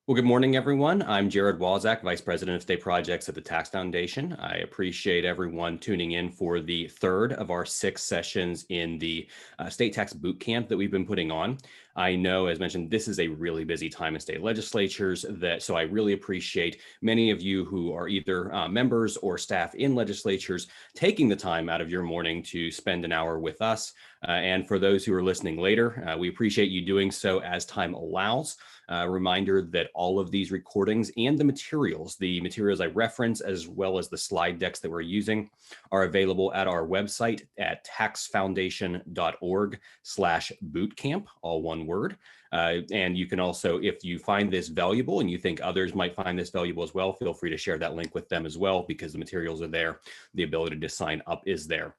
Well, good morning, everyone. I'm Jared Walczak, Vice President of State Projects at the Tax Foundation. I appreciate everyone tuning in for the third of our 6 sessions in the State Tax Boot Camp that we've been putting on. I know, as mentioned, this is a really busy time in state legislatures, so I really appreciate many of you who are either members or staff in legislatures taking the time out of your morning to spend an hour with us. And for those who are listening later, we appreciate you doing so as time allows. Reminder that all of these recordings and the materials I reference, as well as the slide decks that we're using, are available at our website at taxfoundation.org/bootcamp, all one word. And you can also, if you find this valuable and you think others might find this valuable as well, feel free to share that link with them as well, because the materials are there. The ability to sign up is there.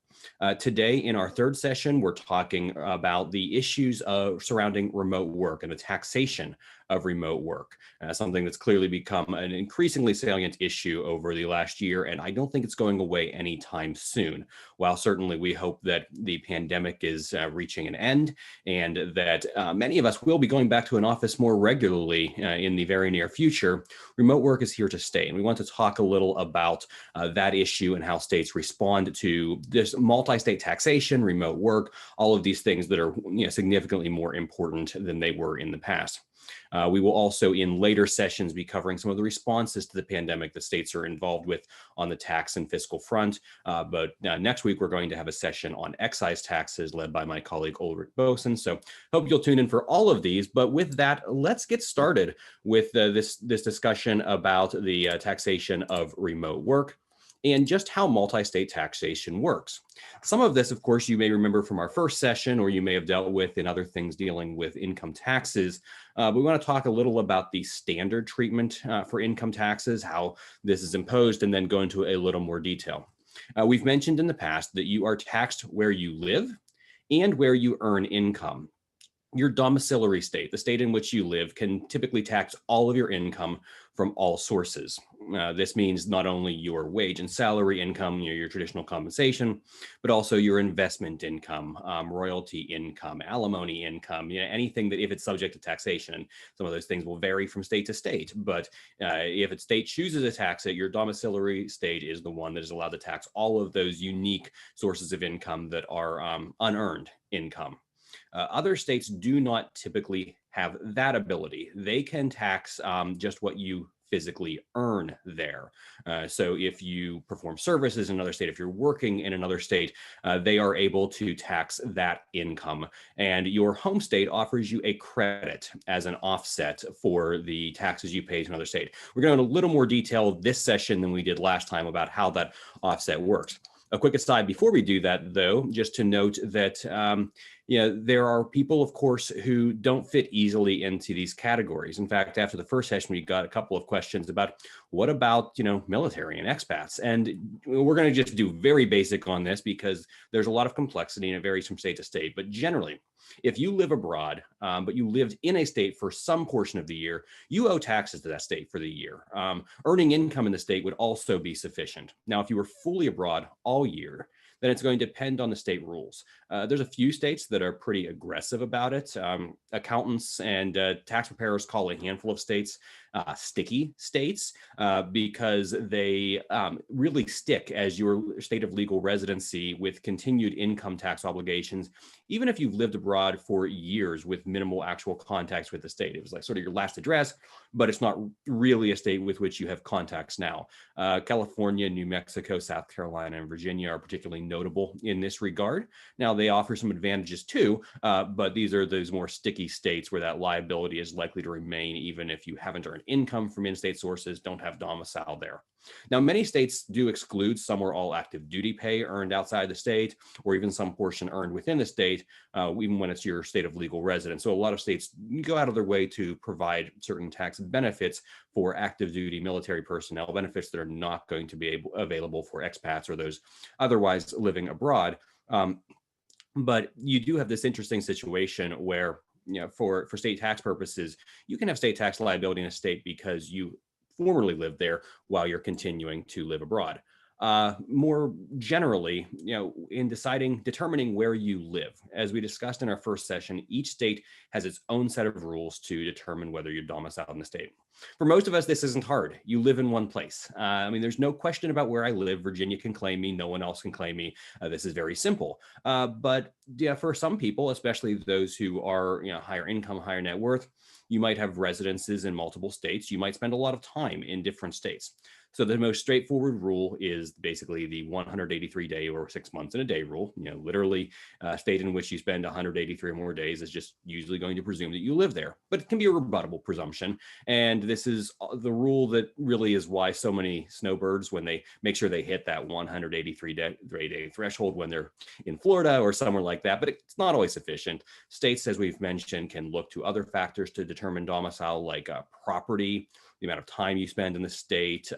Today, in our third session, we're talking about the issues surrounding remote work and the taxation of remote work, something that's clearly become an increasingly salient issue over the last year, and I don't think it's going away anytime soon. While certainly we hope that the pandemic is reaching an end and that many of us will be going back to an office more regularly in the very near future, remote work is here to stay. And we want to talk a little about that issue and how states respond to this multi-state taxation, remote work, all of these things that are significantly more important than they were in the past. We will also, in later sessions, be covering some of the responses to the pandemic that states are involved with on the tax and fiscal front. But next week, we're going to have a session on excise taxes led by my colleague Ulrich Bosen. So hope you'll tune in for all of these. But with that, let's get started with this discussion about the taxation of remote work and just how multi-state taxation works. Some of this, of course, you may remember from our first session, or you may have dealt with in other things dealing with income taxes. But we want to talk a little about the standard treatment for income taxes, how this is imposed, and then go into a little more detail. We've mentioned in the past that you are taxed where you live and where you earn income. Your domiciliary state, the state in which you live, can typically tax all of your income from all sources. This means not only your wage and salary income, your traditional compensation, but also your investment income, royalty income, alimony income, anything that if it's subject to taxation. And some of those things will vary from state to state. But if a state chooses to tax it, your domiciliary state is the one that is allowed to tax all of those unique sources of income that are unearned income. Other states do not typically have that ability. They can tax just what you physically earn there. So if you perform services in another state, if you're working in another state, they are able to tax that income. And your home state offers you a credit as an offset for the taxes you pay to another state. We're going to go into a little more detail this session than we did last time about how that offset works. A quick aside before we do that, though, just to note that there are people, of course, who don't fit easily into these categories. In fact, after the first session, we got a couple of questions about what about, military and expats? And we're going to just do very basic on this because there's a lot of complexity and it varies from state to state. But generally, if you live abroad, but you lived in a state for some portion of the year, you owe taxes to that state for the year. Earning income in the state would also be sufficient. Now, if you were fully abroad all year, then it's going to depend on the state rules. There's a few states that are pretty aggressive about it. Accountants and tax preparers call a handful of states sticky states because they really stick as your state of legal residency with continued income tax obligations, even if you've lived abroad for years with minimal actual contacts with the state. It was like sort of your last address, but it's not really a state with which you have contacts now. California, New Mexico, South Carolina, and Virginia are particularly notable in this regard. Now, they offer some advantages too, but these are those more sticky states where that liability is likely to remain even if you haven't earned income from in-state sources, don't have domicile there. Now, many states do exclude some or all active duty pay earned outside the state, or even some portion earned within the state, even when it's your state of legal residence. So a lot of states go out of their way to provide certain tax benefits for active duty military personnel, benefits that are not going to be available for expats or those otherwise living abroad. But you do have this interesting situation where, for state tax purposes, you can have state tax liability in a state because you formerly lived there while you're continuing to live abroad. More generally, in determining where you live, as we discussed in our first session, each state has its own set of rules to determine whether you're domiciled in the state. For most of us, this isn't hard. You live in one place. There's no question about where I live. Virginia can claim me. No one else can claim me. This is very simple. But yeah, for some people, especially those who are higher income, higher net worth, you might have residences in multiple states. You might spend a lot of time in different states. So the most straightforward rule is basically the 183-day or 6 months in a day rule. Literally, a state in which you spend 183 or more days is just usually going to presume that you live there. But it can be a rebuttable presumption. And this is the rule that really is why so many snowbirds, when they make sure they hit that 183-day threshold when they're in Florida or somewhere like that, but it's not always sufficient. States, as we've mentioned, can look to other factors to determine domicile, like property, the amount of time you spend in the state,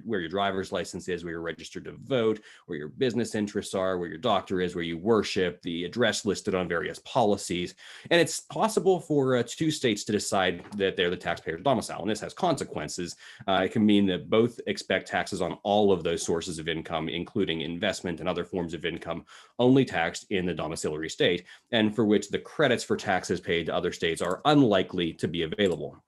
where your driver's license is, where you're registered to vote, where your business interests are, where your doctor is, where you worship, the address listed on various policies. And it's possible for two states to decide that they're the taxpayer's domicile, and this has consequences. It can mean that both expect taxes on all of those sources of income, including investment and other forms of income, only taxed in the domiciliary state, and for which the credits for taxes paid to other states are unlikely to be available.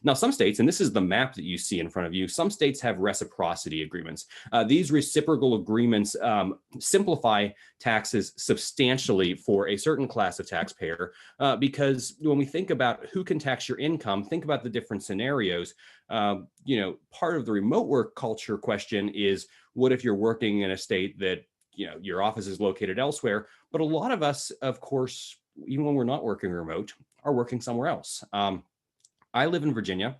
Now, some states, and this is the map that you see in front of you, some states have reciprocity agreements. These reciprocal agreements simplify taxes substantially for a certain class of taxpayer, because when we think about who can tax your income, think about the different scenarios. Part of the remote work culture question is, what if you're working in a state that your office is located elsewhere? But a lot of us, of course, even when we're not working remote, are working somewhere else. I live in Virginia.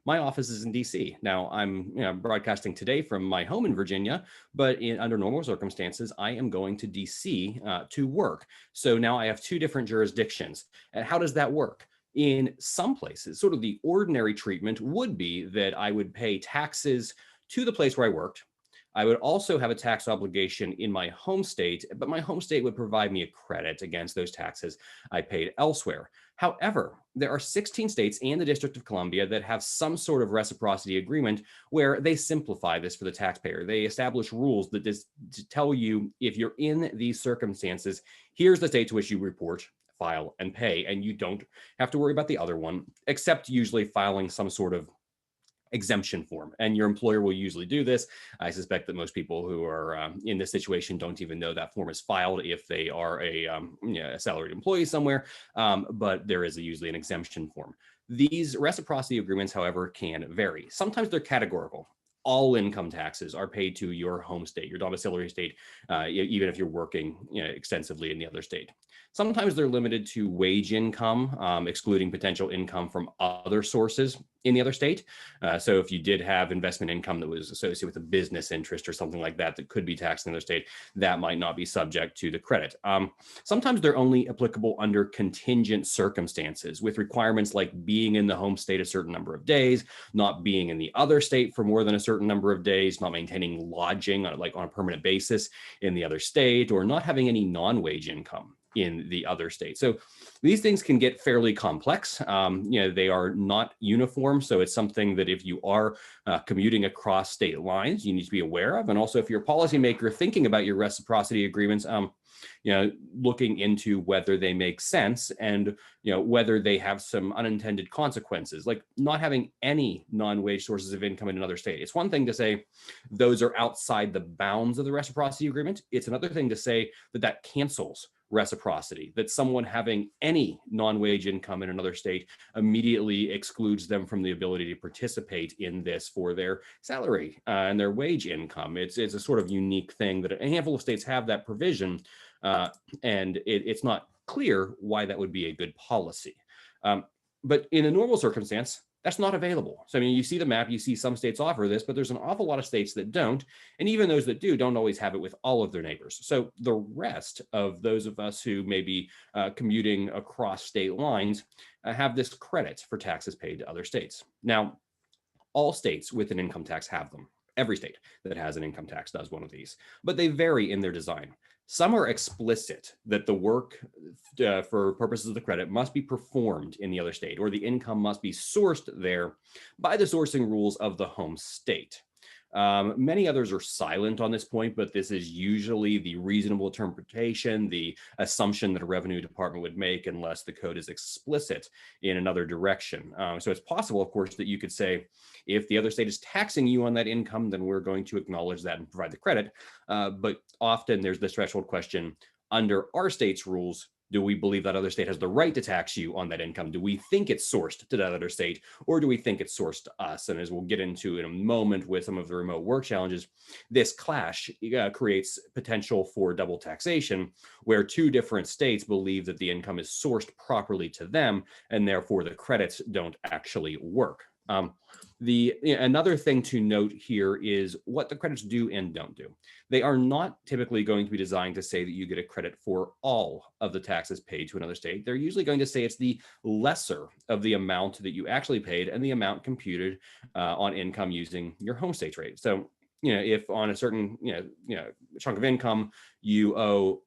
My office is in DC. Now, I'm broadcasting today from my home in Virginia, but under normal circumstances, I am going to DC to work. So now I have two different jurisdictions. And how does that work? In some places, sort of the ordinary treatment would be that I would pay taxes to the place where I worked. I would also have a tax obligation in my home state, but my home state would provide me a credit against those taxes I paid elsewhere. However, there are 16 states and the District of Columbia that have some sort of reciprocity agreement where they simplify this for the taxpayer. They establish rules that tell you, if you're in these circumstances, here's the state to which you report, file, and pay, and you don't have to worry about the other one, except usually filing some sort of exemption form, and your employer will usually do this. I suspect that most people who are in this situation don't even know that form is filed if they are a salaried employee somewhere, but there is usually an exemption form. These reciprocity agreements, however, can vary. Sometimes they're categorical. All income taxes are paid to your home state, your domiciliary state, even if you're working extensively in the other state. Sometimes they're limited to wage income, excluding potential income from other sources in the other state. So if you did have investment income that was associated with a business interest or something like that that could be taxed in the other state, that might not be subject to the credit. Sometimes they're only applicable under contingent circumstances, with requirements like being in the home state a certain number of days, not being in the other state for more than a certain number of days, not maintaining lodging on a permanent basis in the other state, or not having any non-wage income in the other state. So these things can get fairly complex. They are not uniform. So it's something that if you are commuting across state lines, you need to be aware of. And also, if you're a policymaker thinking about your reciprocity agreements, looking into whether they make sense and whether they have some unintended consequences, like not having any non-wage sources of income in another state. It's one thing to say those are outside the bounds of the reciprocity agreement. It's another thing to say that cancels reciprocity, that someone having any non-wage income in another state immediately excludes them from the ability to participate in this for their salary and their wage income. It's a sort of unique thing that a handful of states have that provision, and it's not clear why that would be a good policy. But in a normal circumstance, that's not available. So, you see the map, you see some states offer this, but there's an awful lot of states that don't. And even those that do don't always have it with all of their neighbors. So the rest of those of us who may be commuting across state lines have this credit for taxes paid to other states. Now, all states with an income tax have them. Every state that has an income tax does one of these, but they vary in their design. Some are explicit that the work for purposes of the credit must be performed in the other state, or the income must be sourced there by the sourcing rules of the home state. Many others are silent on this point, but this is usually the reasonable interpretation, the assumption that a revenue department would make unless the code is explicit in another direction. So it's possible, of course, that you could say, if the other state is taxing you on that income, then we're going to acknowledge that and provide the credit. But often there's this threshold question, under our state's rules, do we believe that other state has the right to tax you on that income? Do we think it's sourced to that other state, or do we think it's sourced to us? And as we'll get into in a moment with some of the remote work challenges, this clash creates potential for double taxation, where two different states believe that the income is sourced properly to them, and therefore the credits don't actually work. Another thing to note here is what the credits do and don't do. They are not typically going to be designed to say that you get a credit for all of the taxes paid to another state. They're usually going to say it's the lesser of the amount that you actually paid and the amount computed on income using your home state's rate. So, if on a certain chunk of income you owe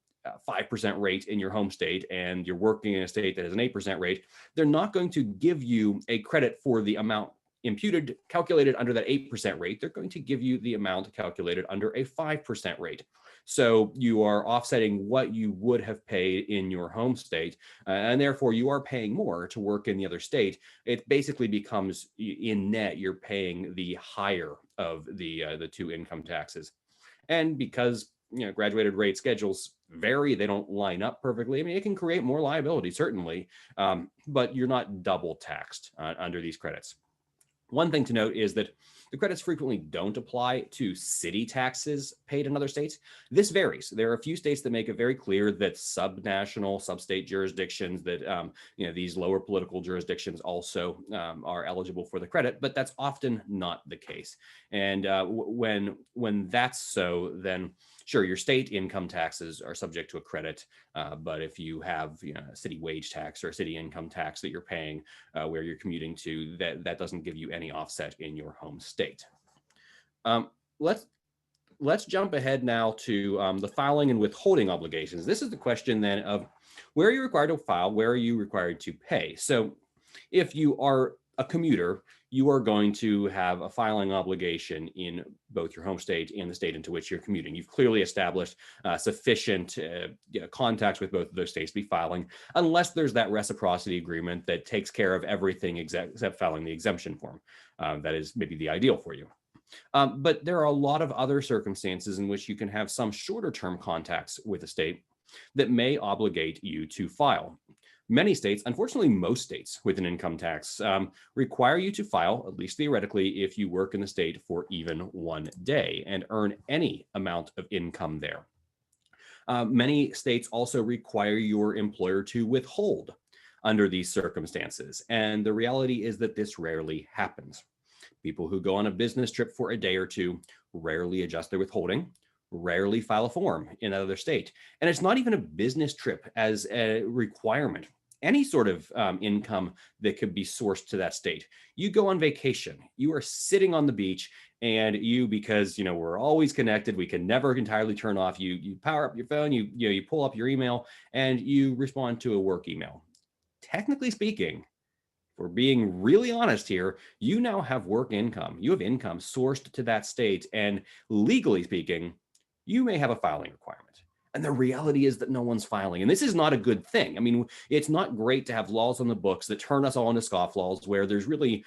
5% rate in your home state and you're working in a state that has an 8% rate, they're not going to give you a credit for the amount imputed, calculated under that 8% rate. They're going to give you the amount calculated under a 5% rate. So you are offsetting what you would have paid in your home state, and therefore you are paying more to work in the other state. It basically becomes, in net, you're paying the higher of the two income taxes. And because graduated rate schedules vary, they don't line up perfectly. I mean, it can create more liability, certainly, but you're not double taxed under these credits. One thing to note is that the credits frequently don't apply to city taxes paid in other states. This varies. There are a few states that make it very clear that subnational, substate jurisdictions, that these lower political jurisdictions also are eligible for the credit, but that's often not the case. And when that's so, then sure, your state income taxes are subject to a credit, but if you have a city wage tax or a city income tax that you're paying where you're commuting to, that doesn't give you any offset in your home state. Let's jump ahead now to the filing and withholding obligations. This is the question then of where are you required to file, where are you required to pay? So if you are a commuter, you are going to have a filing obligation in both your home state and the state into which you're commuting. You've clearly established sufficient contacts with both of those states to be filing, unless there's that reciprocity agreement that takes care of everything except filing the exemption form. That is maybe the ideal for you. But there are a lot of other circumstances in which you can have some shorter term contacts with a state that may obligate you to file. Many states, unfortunately most states with an income tax, require you to file, at least theoretically, if you work in the state for even 1 day and earn any amount of income there. Many states also require your employer to withhold under these circumstances, and the reality is that this rarely happens. People who go on a business trip for a day or two rarely adjust their withholding, rarely file a form in another state. And it's not even a business trip as a requirement. Any sort of income that could be sourced to that state. You go on vacation, you are sitting on the beach, and because we're always connected, we can never entirely turn off. You power up your phone, you pull up your email, and you respond to a work email. Technically speaking, if we're being really honest here, you now have work income. You have income sourced to that state, and legally speaking, you may have a filing requirement. And the reality is that no one's filing. And this is not a good thing. I mean, it's not great to have laws on the books that turn us all into scofflaws where there's really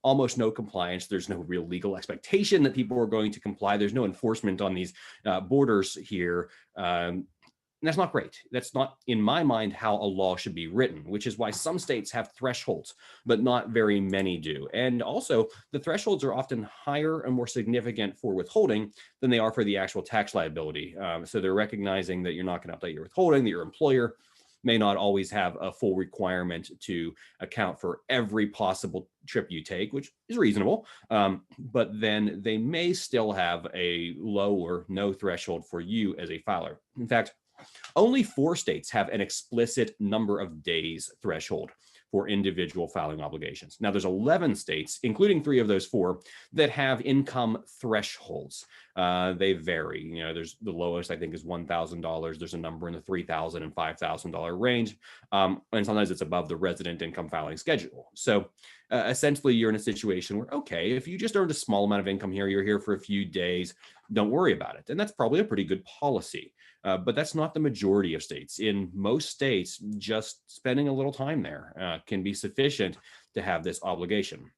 almost no compliance. There's no real legal expectation that people are going to comply. There's no enforcement on these borders here. And that's not great. That's not, in my mind, how a law should be written, which is why some states have thresholds, but not very many do. And also, the thresholds are often higher and more significant for withholding than they are for the actual tax liability. So they're recognizing that you're not going to update your withholding, that your employer may not always have a full requirement to account for every possible trip you take, which is reasonable. But then they may still have a low or no threshold for you as a filer. In fact, only 4 states have an explicit number of days threshold for individual filing obligations. Now, there's 11 states, including 3 of those 4, that have income thresholds. They vary. You know, there's the lowest I think is $1,000. There's a number in the $3,000 and $5,000 range, and sometimes it's above the resident income filing schedule. So essentially, you're in a situation where, okay, if you just earned a small amount of income here, you're here for a few days, don't worry about it, and that's probably a pretty good policy. But that's not the majority of states. In most states, just spending a little time there can be sufficient to have this obligation.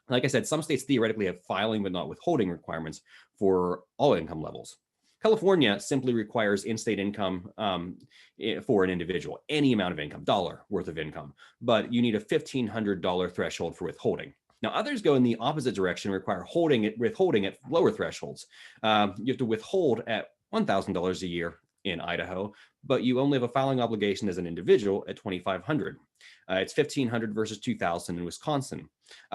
Like I said, some states theoretically have filing but not withholding requirements for all income levels. California simply requires in-state income for an individual, any amount of income, dollar worth of income, but you need a $1,500 threshold for withholding. Now, others go in the opposite direction, require withholding at lower thresholds. You have to withhold at $1,000 a year in Idaho, but you only have a filing obligation as an individual at $2,500. It's $1,500 versus $2,000 in Wisconsin.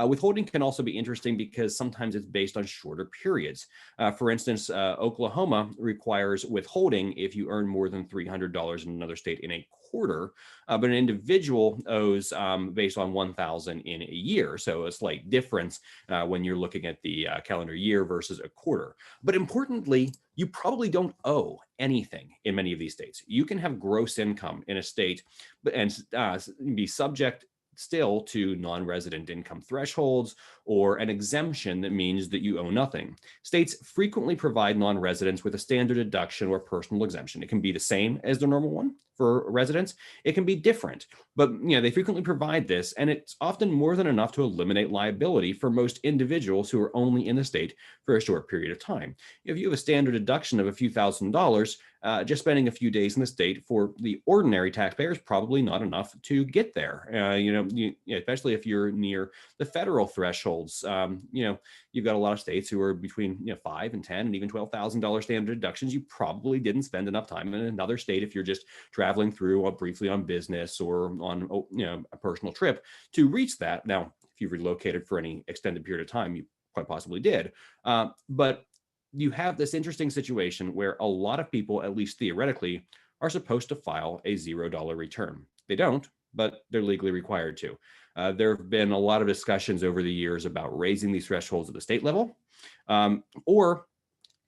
Withholding can also be interesting because sometimes it's based on shorter periods. For instance, Oklahoma requires withholding if you earn more than $300 in another state in a quarter, but an individual owes based on $1,000 in a year. So a slight difference when you're looking at the calendar year versus a quarter. But importantly, you probably don't owe anything in many of these states. You can have gross income in a state and be subject still to non-resident income thresholds or an exemption that means that you owe nothing. States frequently provide non-residents with a standard deduction or personal exemption. It can be the same as the normal one for residents. It can be different, but they frequently provide this, and it's often more than enough to eliminate liability for most individuals who are only in the state for a short period of time. If you have a standard deduction of a few $1,000s, just spending a few days in the state for the ordinary taxpayer is probably not enough to get there. Especially if you're near the federal thresholds. You've got a lot of states who are between $5,000 and $10,000 and even $12,000 standard deductions. You probably didn't spend enough time in another state if you're just traveling through briefly on business or on a personal trip to reach that. Now, if you've relocated for any extended period of time, you quite possibly did. But you have this interesting situation where a lot of people, at least theoretically, are supposed to file a $0 return. They don't, but they're legally required to. There have been a lot of discussions over the years about raising these thresholds at the state level, or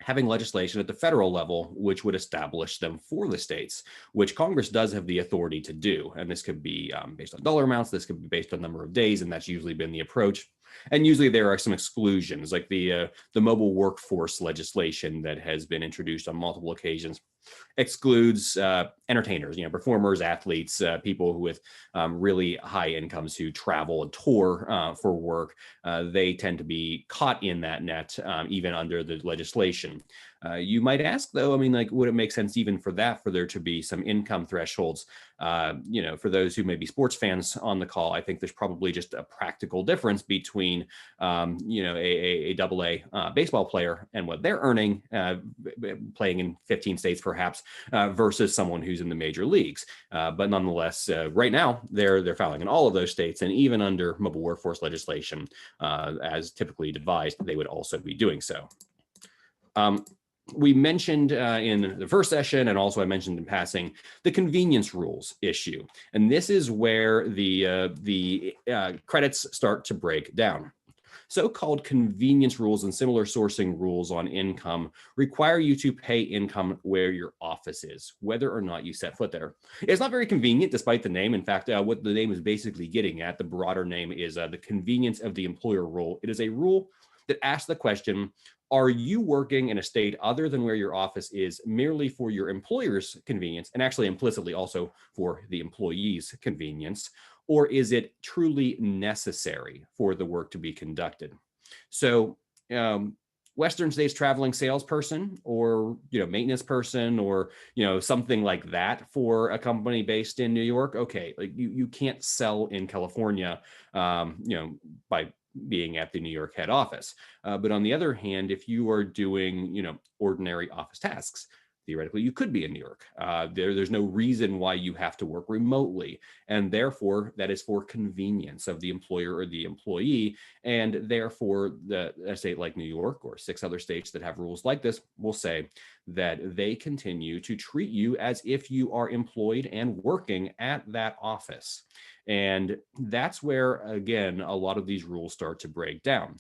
having legislation at the federal level, which would establish them for the states, which Congress does have the authority to do. And this could be based on dollar amounts, this could be based on number of days, and that's usually been the approach. And usually there are some exclusions, like the mobile workforce legislation that has been introduced on multiple occasions excludes entertainers, performers, athletes, people with really high incomes who travel and tour for work. They tend to be caught in that net, even under the legislation. You might ask, though, would it make sense even for there to be some income thresholds? For those who may be sports fans on the call, I think there's probably just a practical difference between, a AA baseball player and what they're earning, playing in 15 states perhaps, versus someone who's in the major leagues. But nonetheless, right now, they're filing in all of those states, and even under mobile workforce legislation, as typically devised, they would also be doing so. We mentioned in the first session, and also I mentioned in passing, the convenience rules issue. And this is where the credits start to break down. So-called convenience rules and similar sourcing rules on income require you to pay income where your office is, whether or not you set foot there. It's not very convenient, despite the name. In fact, what the name is basically getting at, the broader name, is the convenience of the employer rule. It is a rule that asks the question, are you working in a state other than where your office is merely for your employer's convenience, and actually implicitly also for the employee's convenience, or is it truly necessary for the work to be conducted? So Western states traveling salesperson or maintenance person or something like that for a company based in New York, okay, like you can't sell in California by being at the New York head office. But on the other hand, if you are doing, ordinary office tasks, theoretically, you could be in New York. There's no reason why you have to work remotely. And therefore, that is for convenience of the employer or the employee. And therefore, a state like New York or 6 other states that have rules like this will say that they continue to treat you as if you are employed and working at that office. And that's where, again, a lot of these rules start to break down.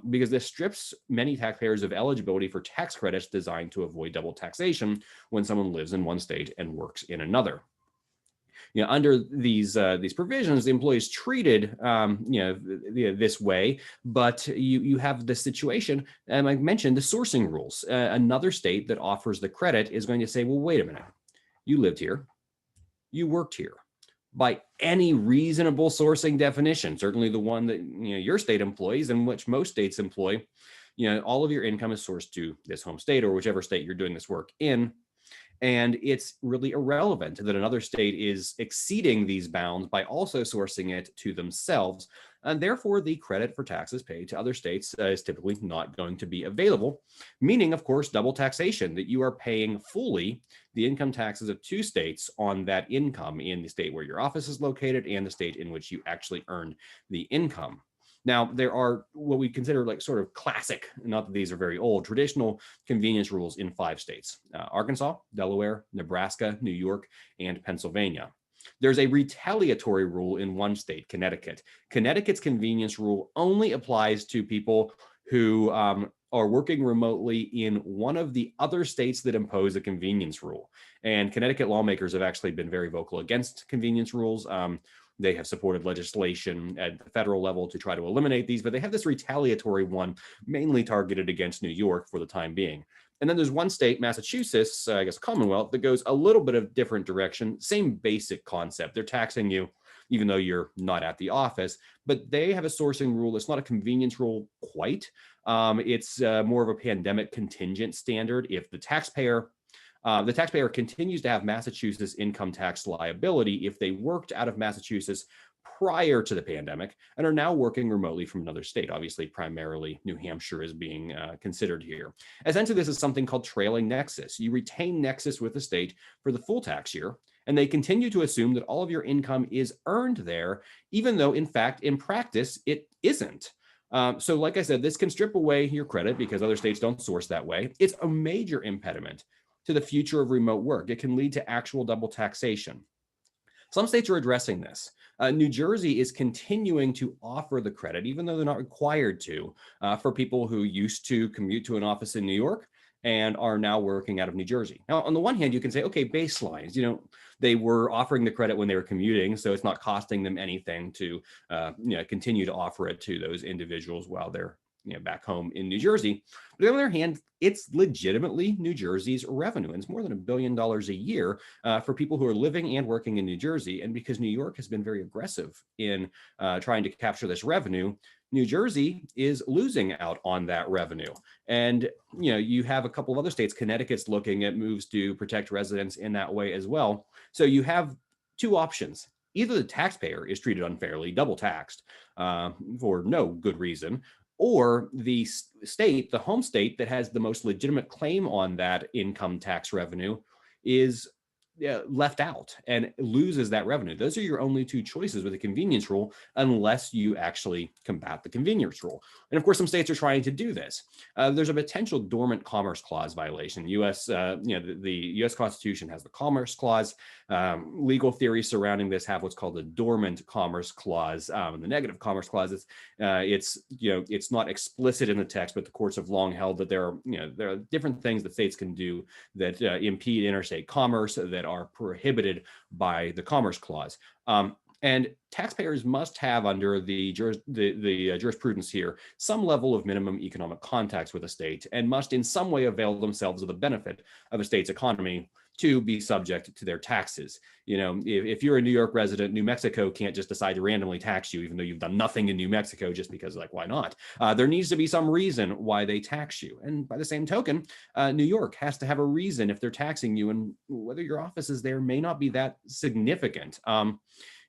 because this strips many taxpayers of eligibility for tax credits designed to avoid double taxation when someone lives in one state and works in another. Under these provisions, the employee is treated, this way, but you have this situation, and I mentioned the sourcing rules. Another state that offers the credit is going to say, well, wait a minute, you lived here, you worked here. By any reasonable sourcing definition, certainly the one that your state employs and which most states employ, all of your income is sourced to this home state or whichever state you're doing this work in. And it's really irrelevant that another state is exceeding these bounds by also sourcing it to themselves. And therefore, the credit for taxes paid to other states is typically not going to be available, meaning, of course, double taxation, that you are paying fully the income taxes of two states on that income in the state where your office is located and the state in which you actually earned the income. Now, there are what we consider like sort of classic, not that these are very old, traditional convenience rules in 5 states: Arkansas, Delaware, Nebraska, New York, and Pennsylvania. There's a retaliatory rule in one state, Connecticut. Connecticut's convenience rule only applies to people who are working remotely in one of the other states that impose a convenience rule. And Connecticut lawmakers have actually been very vocal against convenience rules. They have supported legislation at the federal level to try to eliminate these, but they have this retaliatory one mainly targeted against New York for the time being. And then there's one state, Massachusetts, I guess Commonwealth, that goes a little bit of different direction, same basic concept. They're taxing you even though you're not at the office, but they have a sourcing rule. It's not a convenience rule quite. It's more of a pandemic contingent standard. If the taxpayer continues to have Massachusetts income tax liability if they worked out of Massachusetts prior to the pandemic and are now working remotely from another state. Obviously, primarily New Hampshire is being considered here. Essentially, this is something called trailing nexus. You retain nexus with the state for the full tax year, and they continue to assume that all of your income is earned there, even though, in fact, in practice, it isn't. So like I said, this can strip away your credit because other states don't source that way. It's a major impediment to the future of remote work. It can lead to actual double taxation. Some states are addressing this. New Jersey is continuing to offer the credit, even though they're not required to, for people who used to commute to an office in New York and are now working out of New Jersey. Now, on the one hand, you can say, okay, baselines, they were offering the credit when they were commuting, so it's not costing them anything to continue to offer it to those individuals while they're back home in New Jersey. But on the other hand, it's legitimately New Jersey's revenue. And it's more than $1 billion a year for people who are living and working in New Jersey. And because New York has been very aggressive in trying to capture this revenue, New Jersey is losing out on that revenue. And you have a couple of other states. Connecticut's looking at moves to protect residents in that way as well. So you have two options. Either the taxpayer is treated unfairly, double taxed for no good reason, or the state, the home state that has the most legitimate claim on that income tax revenue is left out and loses that revenue. Those are your only two choices with a convenience rule, unless you actually combat the convenience rule. And of course, some states are trying to do this. There's a potential dormant commerce clause violation. The U.S. Constitution has the Commerce Clause. Legal theories surrounding this have what's called the dormant commerce clause. The negative commerce clause it's not explicit in the text, but the courts have long held that there are different things that states can do that impede interstate commerce, that are prohibited by the Commerce Clause. And taxpayers must have, under the jurisprudence here, some level of minimum economic contacts with a state and must in some way avail themselves of the benefit of a state's economy to be subject to their taxes. If you're a New York resident, New Mexico can't just decide to randomly tax you, even though you've done nothing in New Mexico, just because, why not? There needs to be some reason why they tax you. And by the same token, New York has to have a reason if they're taxing you, and whether your office is there may not be that significant.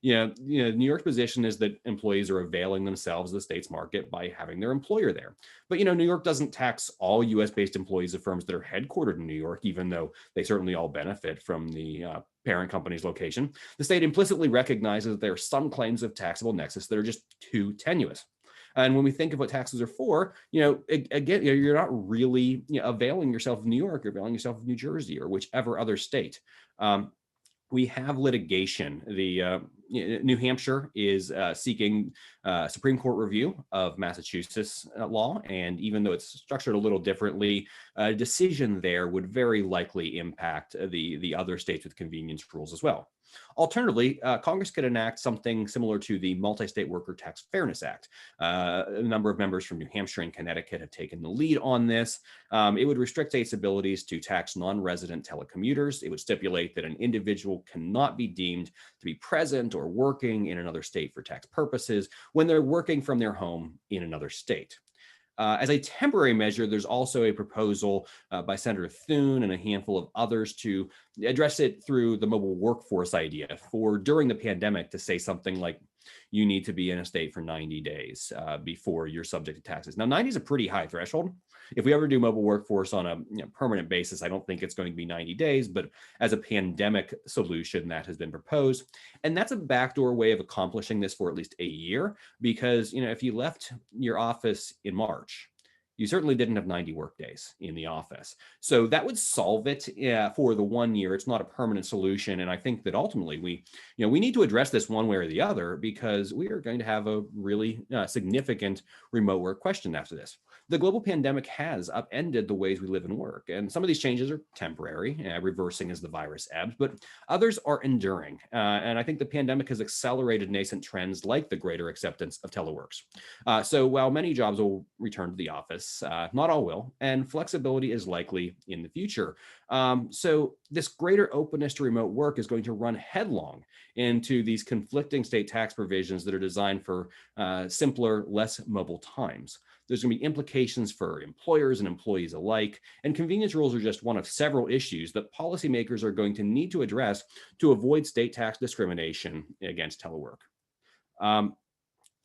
New York's position is that employees are availing themselves of the state's market by having their employer there. But, New York doesn't tax all US-based employees of firms that are headquartered in New York, even though they certainly all benefit from the parent company's location. The state implicitly recognizes that there are some claims of taxable nexus that are just too tenuous. And when we think of what taxes are for, again, you're not really availing yourself of New York, you're availing yourself of New Jersey or whichever other state. We have litigation. The New Hampshire is seeking Supreme Court review of Massachusetts law, and even though it's structured a little differently, a decision there would very likely impact the other states with convenience rules as well. Alternatively, Congress could enact something similar to the Multi-State Worker Tax Fairness Act. A number of members from New Hampshire and Connecticut have taken the lead on this. It would restrict states' abilities to tax non-resident telecommuters. It would stipulate that an individual cannot be deemed to be present or working in another state for tax purposes when they're working from their home in another state. As a temporary measure, there's also a proposal by Senator Thune and a handful of others to address it through the mobile workforce idea for during the pandemic to say something like, you need to be in a state for 90 days before you're subject to taxes. Now, 90 is a pretty high threshold. If we ever do mobile workforce on a permanent basis, I don't think it's going to be 90 days, but as a pandemic solution, that has been proposed. And that's a backdoor way of accomplishing this for at least a year, because if you left your office in March, you certainly didn't have 90 work days in the office. So that would solve it for the 1 year. It's not a permanent solution. And I think that ultimately we need to address this one way or the other, because we are going to have a really significant remote work question after this. The global pandemic has upended the ways we live and work. And some of these changes are temporary, reversing as the virus ebbs, but others are enduring. And I think the pandemic has accelerated nascent trends like the greater acceptance of teleworks. So while many jobs will return to the office, not all will, and flexibility is likely in the future. So this greater openness to remote work is going to run headlong into these conflicting state tax provisions that are designed for simpler, less mobile times. There's going to be implications for employers and employees alike, and convenience rules are just one of several issues that policymakers are going to need to address to avoid state tax discrimination against telework.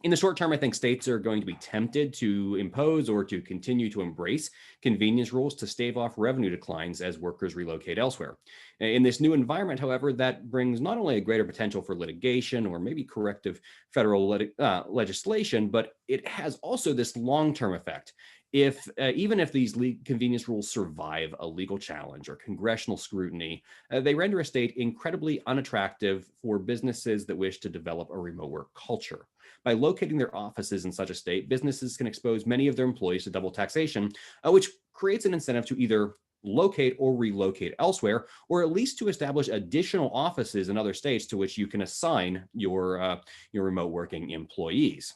In the short term, I think states are going to be tempted to impose or to continue to embrace convenience rules to stave off revenue declines as workers relocate elsewhere. In this new environment, however, that brings not only a greater potential for litigation or maybe corrective federal legislation, but it has also this long-term effect. Even if these convenience rules survive a legal challenge or congressional scrutiny, they render a state incredibly unattractive for businesses that wish to develop a remote work culture. By locating their offices in such a state, businesses can expose many of their employees to double taxation, which creates an incentive to either locate or relocate elsewhere, or at least to establish additional offices in other states to which you can assign your remote working employees.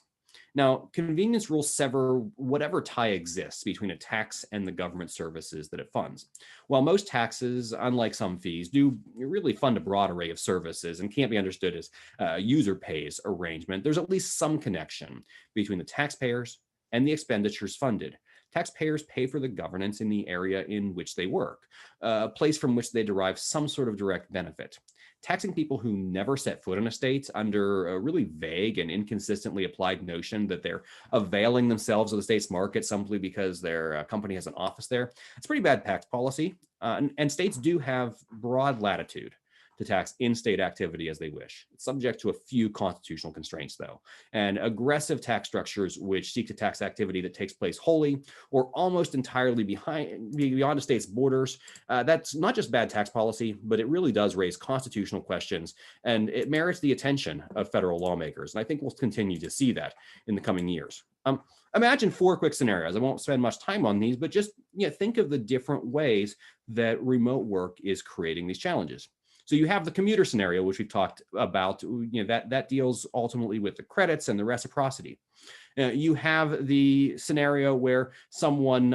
Now, convenience rules sever whatever tie exists between a tax and the government services that it funds. While most taxes, unlike some fees, do really fund a broad array of services and can't be understood as a user pays arrangement, there's at least some connection between the taxpayers and the expenditures funded. Taxpayers pay for the governance in the area in which they work, a place from which they derive some sort of direct benefit. Taxing people who never set foot in a state under a really vague and inconsistently applied notion that they're availing themselves of the state's market simply because their company has an office there, it's pretty bad tax policy. And states do have broad latitude to tax in-state activity as they wish. It's subject to a few constitutional constraints, though. And aggressive tax structures which seek to tax activity that takes place wholly or almost entirely beyond a state's borders, that's not just bad tax policy, but it really does raise constitutional questions, and it merits the attention of federal lawmakers. And I think we'll continue to see that in the coming years. Imagine 4 quick scenarios. I won't spend much time on these, but just think of the different ways that remote work is creating these challenges. So you have the commuter scenario, which we've talked about, that deals ultimately with the credits and the reciprocity. You have the scenario where someone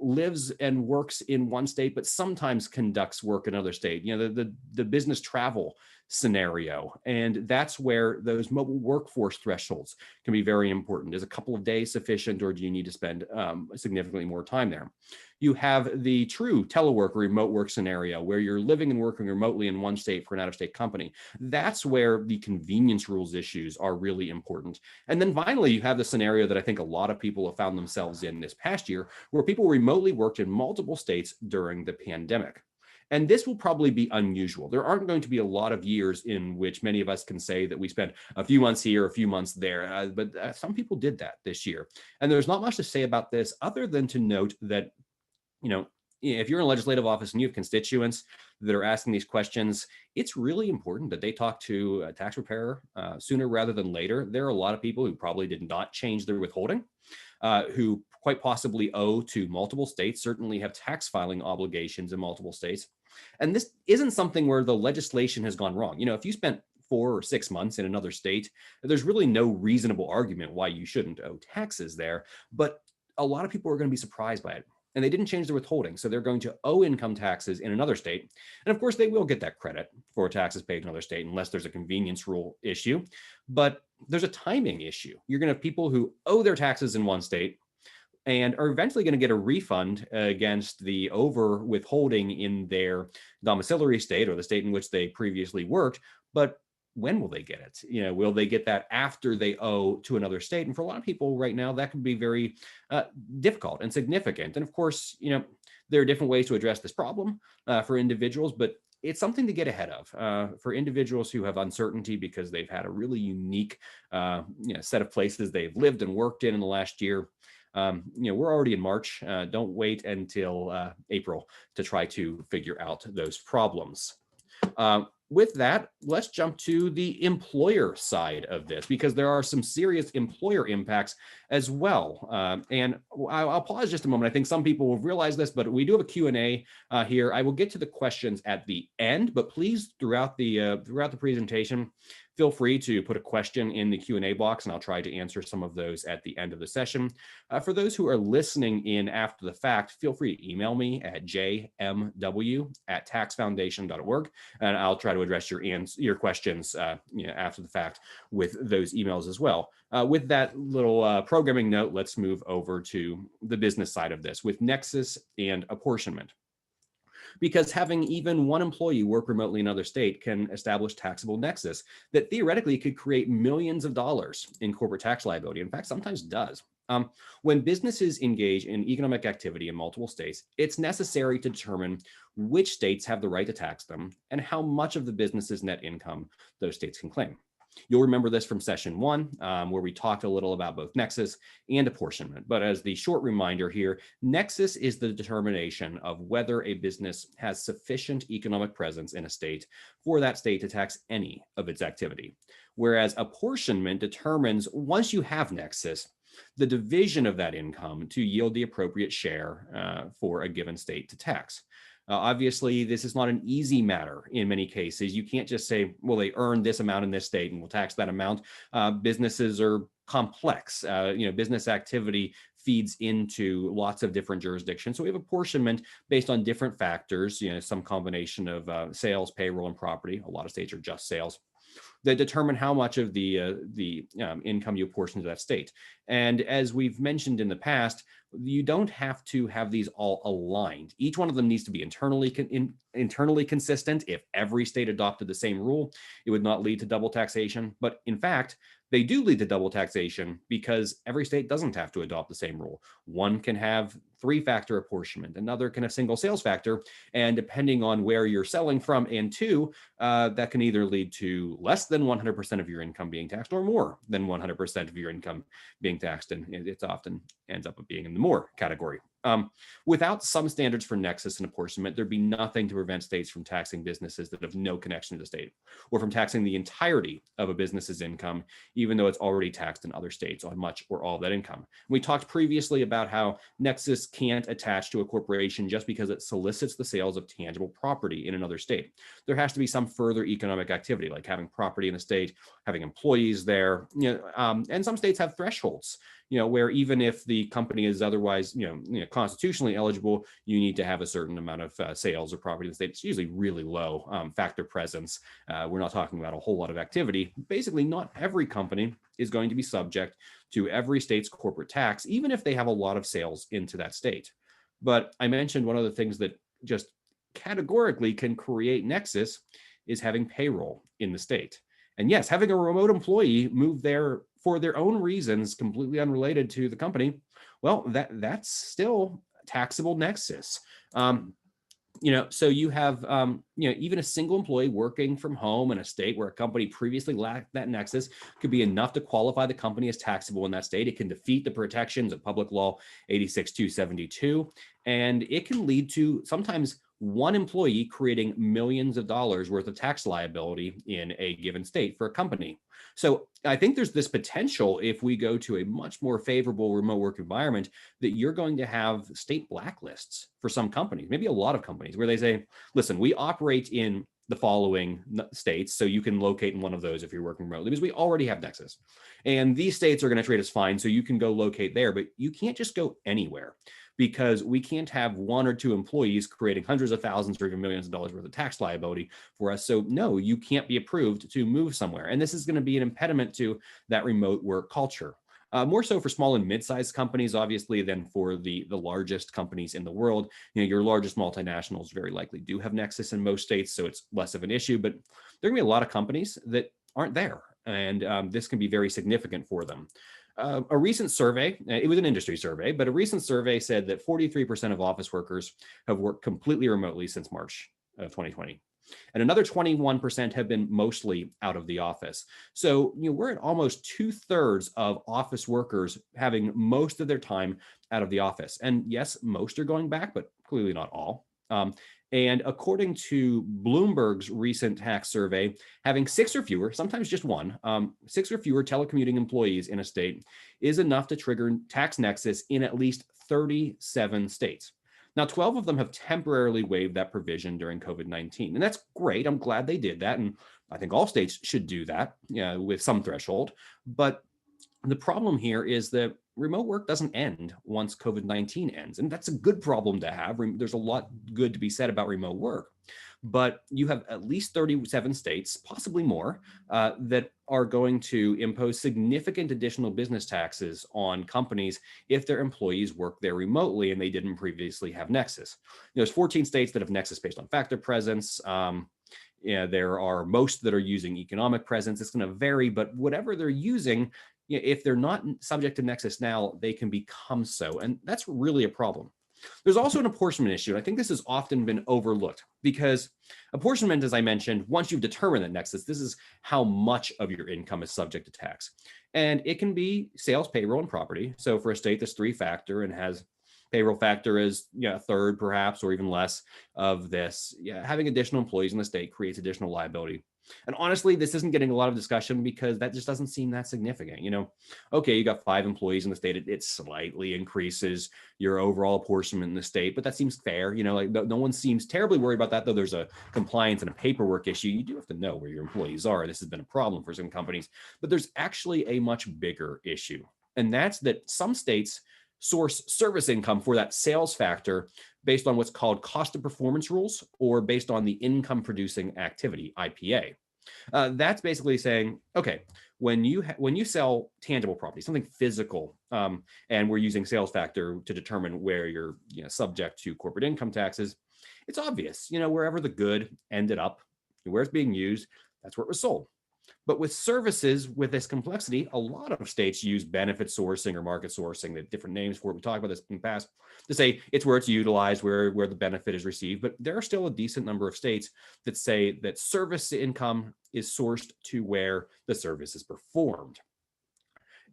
lives and works in one state, but sometimes conducts work in another state. The business travel scenario. And that's where those mobile workforce thresholds can be very important. Is a couple of days sufficient, or do you need to spend significantly more time there? You have the true telework or remote work scenario where you're living and working remotely in one state for an out-of-state company. That's where the convenience rules issues are really important. And then finally, you have the scenario that I think a lot of people have found themselves in this past year, where people remotely worked in multiple states during the pandemic. And this will probably be unusual. There aren't going to be a lot of years in which many of us can say that we spent a few months here, a few months there, but some people did that this year. And there's not much to say about this other than to note that, if you're in a legislative office and you have constituents that are asking these questions, it's really important that they talk to a tax preparer sooner rather than later. There are a lot of people who probably did not change their withholding, who quite possibly owe to multiple states, certainly have tax filing obligations in multiple states. And this isn't something where the legislation has gone wrong. If you spent 4 or 6 months in another state, there's really no reasonable argument why you shouldn't owe taxes there. But a lot of people are going to be surprised by it. And they didn't change their withholding. So they're going to owe income taxes in another state. And of course, they will get that credit for taxes paid in another state unless there's a convenience rule issue. But there's a timing issue. You're going to have people who owe their taxes in one state and are eventually going to get a refund against the over withholding in their domiciliary state or the state in which they previously worked. But when will they get it? Will they get that after they owe to another state? And for a lot of people right now, that can be very difficult and significant. And of course, there are different ways to address this problem for individuals, but it's something to get ahead of for individuals who have uncertainty because they've had a really unique set of places they've lived and worked in the last year. We're already in March. Don't wait until April to try to figure out those problems. With that, let's jump to the employer side of this, because there are some serious employer impacts as well. And I'll pause just a moment. I think some people will realize this, but we do have a Q&A here. I will get to the questions at the end, but please, throughout the presentation, feel free to put a question in the Q&A box, and I'll try to answer some of those at the end of the session. For those who are listening in after the fact, feel free to email me at jmw@taxfoundation.org, and I'll try to address your questions after the fact with those emails as well. With that little programming note, let's move over to the business side of this with Nexus and apportionment. Because having even one employee work remotely in another state can establish taxable nexus that theoretically could create millions of dollars in corporate tax liability. In fact, sometimes does. When businesses engage in economic activity in multiple states, it's necessary to determine which states have the right to tax them and how much of the business's net income those states can claim. You'll remember this from session 1, where we talked a little about both nexus and apportionment. But as the short reminder here, nexus is the determination of whether a business has sufficient economic presence in a state for that state to tax any of its activity. Whereas apportionment determines, once you have nexus, the division of that income to yield the appropriate share for a given state to tax. Obviously, this is not an easy matter in many cases. You can't just say, well, they earned this amount in this state and we'll tax that amount. Businesses are complex. Business activity feeds into lots of different jurisdictions. So we have apportionment based on different factors, some combination of sales, payroll, and property. A lot of states are just sales, that determine how much of the income you apportion to that state. And as we've mentioned in the past, you don't have to have these all aligned. Each one of them needs to be internally consistent. If every state adopted the same rule, it would not lead to double taxation. But in fact, they do lead to double taxation because every state doesn't have to adopt the same rule. One can have 3-factor apportionment, another can have single sales factor, and depending on where you're selling from, and 2, that can either lead to less than 100% of your income being taxed or more than 100% of your income being taxed, and it often ends up being in the more category. Without some standards for nexus and apportionment, there'd be nothing to prevent states from taxing businesses that have no connection to the state, or from taxing the entirety of a business's income, even though it's already taxed in other states on much or all of that income. We talked previously about how nexus can't attach to a corporation just because it solicits the sales of tangible property in another state. There has to be some further economic activity, like having property in the state, having employees there, and some states have thresholds, where even if the company is otherwise, constitutionally eligible, you need to have a certain amount of sales or property in the state. It's usually really low factor presence. We're not talking about a whole lot of activity. Basically, not every company is going to be subject to every state's corporate tax, even if they have a lot of sales into that state. But I mentioned one of the things that just categorically can create nexus is having payroll in the state. And yes, having a remote employee move there for their own reasons, completely unrelated to the company, well, that's still taxable nexus. So you have, even a single employee working from home in a state where a company previously lacked that nexus could be enough to qualify the company as taxable in that state. It can defeat the protections of Public Law 86272, and it can lead to sometimes one employee creating millions of dollars worth of tax liability in a given state for a company. So I think there's this potential, if we go to a much more favorable remote work environment, that you're going to have state blacklists for some companies, maybe a lot of companies, where they say, listen, we operate in the following states, so you can locate in one of those if you're working remotely, because we already have Nexus. And these states are going to treat us fine, so you can go locate there, but you can't just go anywhere, because we can't have one or two employees creating hundreds of thousands or even millions of dollars worth of tax liability for us. So no, you can't be approved to move somewhere. And this is going to be an impediment to that remote work culture. More so for small and mid-sized companies, obviously, than for the largest companies in the world. Your largest multinationals very likely do have Nexus in most states, so it's less of an issue. But there are going to be a lot of companies that aren't there, and this can be very significant for them. A recent survey, it was an industry survey, but a recent survey said that 43% of office workers have worked completely remotely since March of 2020. And another 21% have been mostly out of the office. So we're at almost 2/3 of office workers having most of their time out of the office. And yes, most are going back, but clearly not all. And according to Bloomberg's recent tax survey, having 6 or fewer, sometimes just one, 6 or fewer telecommuting employees in a state is enough to trigger tax nexus in at least 37 states. Now, 12 of them have temporarily waived that provision during COVID-19. And that's great. I'm glad they did that. And I think all states should do that, with some threshold. But the problem here is that remote work doesn't end once COVID-19 ends. And that's a good problem to have. There's a lot good to be said about remote work. But you have at least 37 states, possibly more, that are going to impose significant additional business taxes on companies if their employees work there remotely and they didn't previously have Nexus. There's 14 states that have Nexus based on factor presence. There are most that are using economic presence. It's going to vary, but whatever they're using, if they're not subject to Nexus now, they can become so. And that's really a problem. There's also an apportionment issue. And I think this has often been overlooked, because apportionment, as I mentioned, once you've determined that Nexus, this is how much of your income is subject to tax. And it can be sales, payroll, and property. So for a state that's 3-factor and has payroll factor as a third perhaps, or even less of this, having additional employees in the state creates additional liability. And honestly, this isn't getting a lot of discussion because that just doesn't seem that significant. Okay, you got 5 employees in the state, it slightly increases your overall apportionment in the state, but that seems fair. Like no one seems terribly worried about that, though there's a compliance and a paperwork issue. You do have to know where your employees are. This has been a problem for some companies, but there's actually a much bigger issue. And that's that some states source service income for that sales factor based on what's called cost of performance rules, or based on the income producing activity, IPA. That's basically saying, okay, when you sell tangible property, something physical, and we're using sales factor to determine where you're subject to corporate income taxes, it's obvious, wherever the good ended up, where it's being used, that's where it was sold. But with services with this complexity, a lot of states use benefit sourcing or market sourcing, the different names for it. We talked about this in the past, to say it's where it's utilized, where the benefit is received. But there are still a decent number of states that say that service income is sourced to where the service is performed.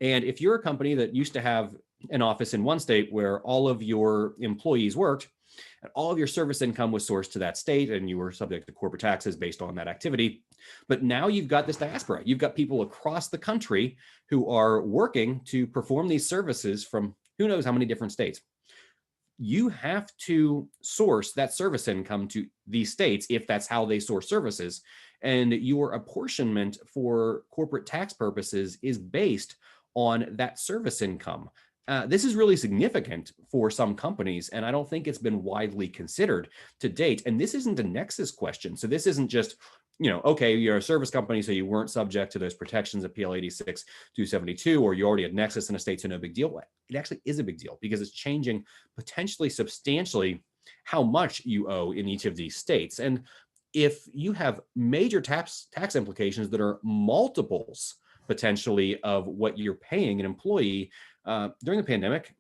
And if you're a company that used to have an office in one state where all of your employees worked, and all of your service income was sourced to that state, and you were subject to corporate taxes based on that activity. But now you've got this diaspora. You've got people across the country who are working to perform these services from who knows how many different states. You have to source that service income to these states if that's how they source services. And your apportionment for corporate tax purposes is based on that service income. This is really significant for some companies, and I don't think it's been widely considered to date. And this isn't a Nexus question. So this isn't just, okay, you're a service company, so you weren't subject to those protections of PL 86-272, or you already had Nexus in a state, so no big deal. It actually is a big deal because it's changing potentially substantially how much you owe in each of these states. And if you have major tax implications that are multiples potentially of what you're paying an employee, during the pandemic,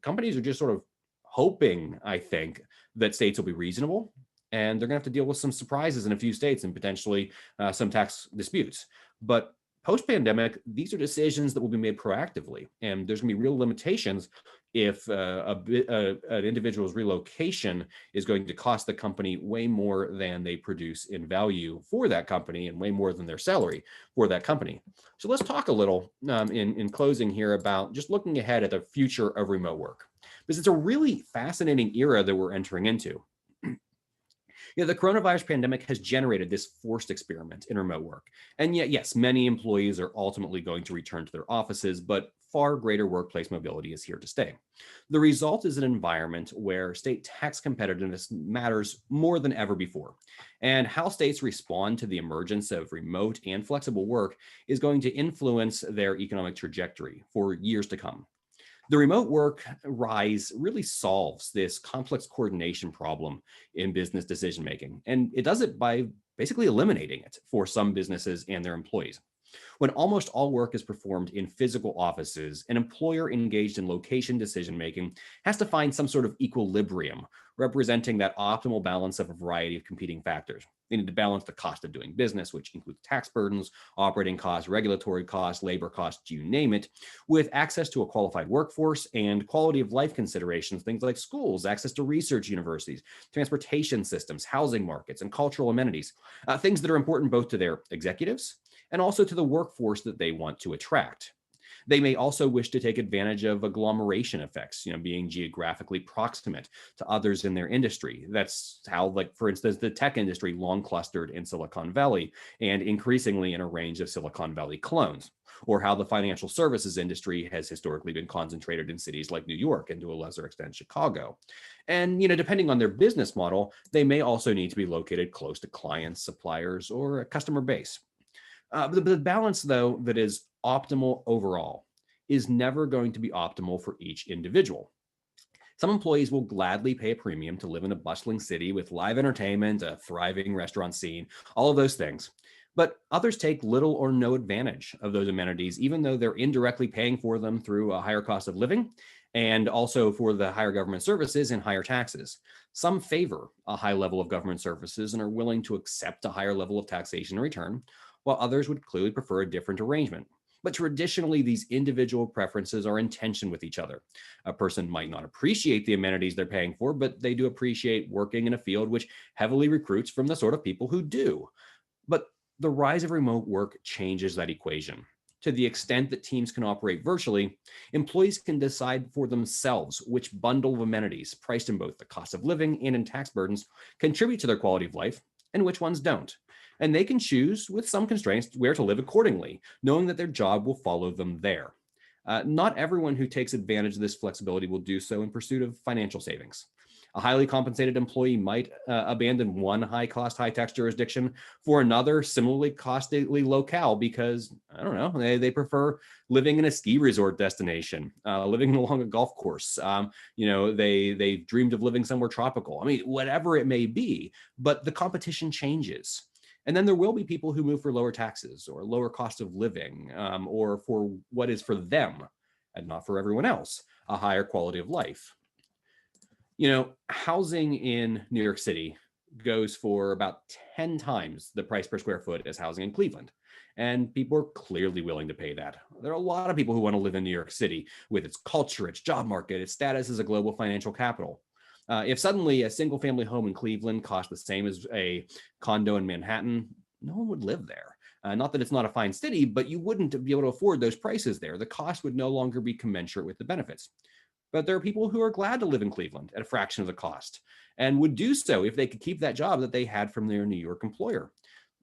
companies are just sort of hoping, I think, that states will be reasonable, and they're going to have to deal with some surprises in a few states and potentially some tax disputes. But post-pandemic, these are decisions that will be made proactively, and there's going to be real limitations if an individual's relocation is going to cost the company way more than they produce in value for that company and way more than their salary for that company. So let's talk a little in closing here about just looking ahead at the future of remote work, because it's a really fascinating era that we're entering into. The coronavirus pandemic has generated this forced experiment in remote work. And yet, yes, many employees are ultimately going to return to their offices, but far greater workplace mobility is here to stay. The result is an environment where state tax competitiveness matters more than ever before. And how states respond to the emergence of remote and flexible work is going to influence their economic trajectory for years to come. The remote work rise really solves this complex coordination problem in business decision making, and it does it by basically eliminating it for some businesses and their employees. When almost all work is performed in physical offices, an employer engaged in location decision making has to find some sort of equilibrium representing that optimal balance of a variety of competing factors. They need to balance the cost of doing business, which includes tax burdens, operating costs, regulatory costs, labor costs, you name it, with access to a qualified workforce and quality of life considerations, things like schools, access to research universities, transportation systems, housing markets, and cultural amenities, things that are important both to their executives and also to the workforce that they want to attract. They may also wish to take advantage of agglomeration effects, being geographically proximate to others in their industry. That's how, like, for instance, the tech industry long clustered in Silicon Valley and increasingly in a range of Silicon Valley clones, or how the financial services industry has historically been concentrated in cities like New York and to a lesser extent Chicago. And, depending on their business model, they may also need to be located close to clients, suppliers, or a customer base. The balance, though, that is optimal overall is never going to be optimal for each individual. Some employees will gladly pay a premium to live in a bustling city with live entertainment, a thriving restaurant scene, all of those things. But others take little or no advantage of those amenities, even though they're indirectly paying for them through a higher cost of living and also for the higher government services and higher taxes. Some favor a high level of government services and are willing to accept a higher level of taxation in return, while others would clearly prefer a different arrangement. But traditionally, these individual preferences are in tension with each other. A person might not appreciate the amenities they're paying for, but they do appreciate working in a field which heavily recruits from the sort of people who do. But the rise of remote work changes that equation. To the extent that teams can operate virtually, employees can decide for themselves which bundle of amenities, priced in both the cost of living and in tax burdens, contribute to their quality of life and which ones don't. And they can choose, with some constraints, where to live accordingly, knowing that their job will follow them there. Not everyone who takes advantage of this flexibility will do so in pursuit of financial savings. A highly compensated employee might abandon one high-cost, high-tax jurisdiction for another similarly costly locale because, I don't know, they prefer living in a ski resort destination, living along a golf course. They dreamed of living somewhere tropical. I mean, whatever it may be, but the competition changes. And then there will be people who move for lower taxes or lower cost of living, or for what is for them and not for everyone else, a higher quality of life. Housing in New York City goes for about 10 times the price per square foot as housing in Cleveland. And people are clearly willing to pay that. There are a lot of people who want to live in New York City with its culture, its job market, its status as a global financial capital. If suddenly a single family home in Cleveland cost the same as a condo in Manhattan, no one would live there. Not that it's not a fine city, but you wouldn't be able to afford those prices there. The cost would no longer be commensurate with the benefits. But there are people who are glad to live in Cleveland at a fraction of the cost and would do so if they could keep that job that they had from their New York employer.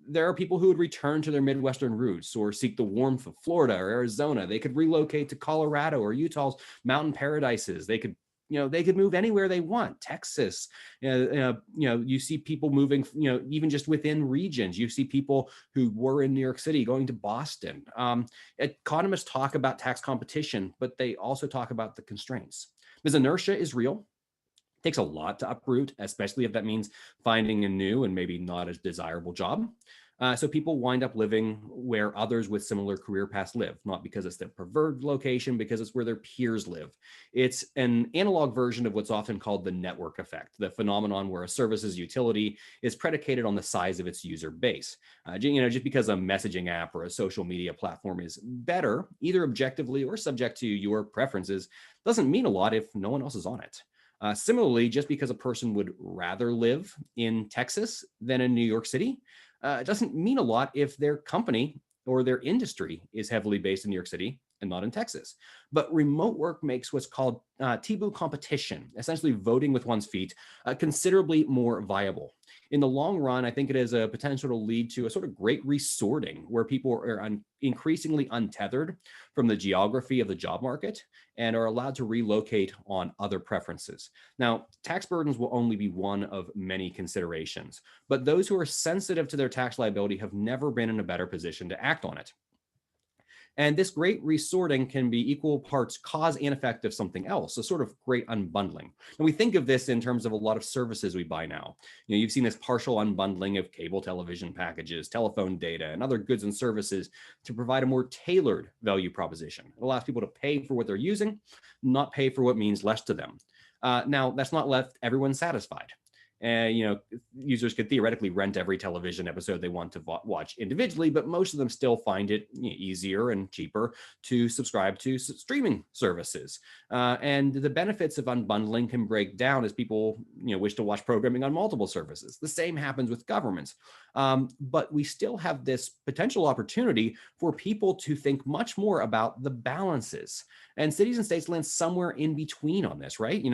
There are people who would return to their Midwestern roots or seek the warmth of Florida or Arizona. They could relocate to Colorado or Utah's mountain paradises. They could move anywhere they want. Texas, you see people moving, even just within regions. You see people who were in New York City going to Boston. Economists talk about tax competition, but they also talk about the constraints. Because inertia is real. It takes a lot to uproot, especially if that means finding a new and maybe not as desirable job. So people wind up living where others with similar career paths live, not because it's their preferred location, because it's where their peers live. It's an analog version of what's often called the network effect, the phenomenon where a service's utility is predicated on the size of its user base. Just because a messaging app or a social media platform is better, either objectively or subject to your preferences, doesn't mean a lot if no one else is on it. Similarly, just because a person would rather live in Texas than in New York City, it doesn't mean a lot if their company or their industry is heavily based in New York City and not in Texas. But remote work makes what's called Tibu competition, essentially voting with one's feet, considerably more viable. In the long run, I think it has a potential to lead to a sort of great resorting where people are increasingly untethered from the geography of the job market and are allowed to relocate on other preferences. Now, tax burdens will only be one of many considerations, but those who are sensitive to their tax liability have never been in a better position to act on it. And this great resorting can be equal parts cause and effect of something else, a sort of great unbundling. And we think of this in terms of a lot of services we buy now. You've seen this partial unbundling of cable television packages, telephone data, and other goods and services to provide a more tailored value proposition. It allows people to pay for what they're using, not pay for what means less to them. Now, that's not left everyone satisfied. Users could theoretically rent every television episode they want to watch individually, but most of them still find it easier and cheaper to subscribe to streaming services. And the benefits of unbundling can break down as people wish to watch programming on multiple services. The same happens with governments. But we still have this potential opportunity for people to think much more about the balances. And cities and states land somewhere in between on this, right?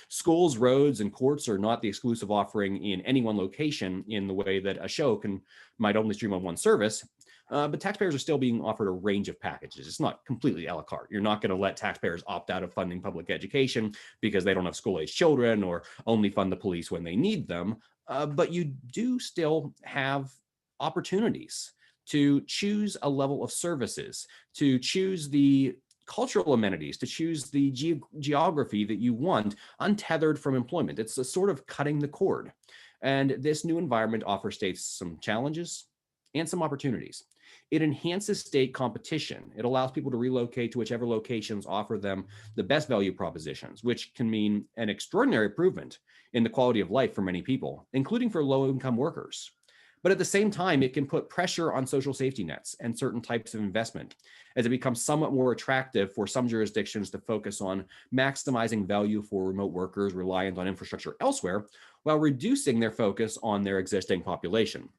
Schools, roads, and courts are not the exclusive offering in any one location in the way that a show might only stream on one service. But taxpayers are still being offered a range of packages. It's not completely a la carte. You're not going to let taxpayers opt out of funding public education because they don't have school-age children or only fund the police when they need them. But you do still have opportunities to choose a level of services, to choose the cultural amenities, to choose the geography that you want, untethered from employment. It's a sort of cutting the cord. And this new environment offers states some challenges and some opportunities. It enhances state competition. It allows people to relocate to whichever locations offer them the best value propositions, which can mean an extraordinary improvement in the quality of life for many people, including for low-income workers. But at the same time, it can put pressure on social safety nets and certain types of investment as it becomes somewhat more attractive for some jurisdictions to focus on maximizing value for remote workers reliant on infrastructure elsewhere while reducing their focus on their existing population.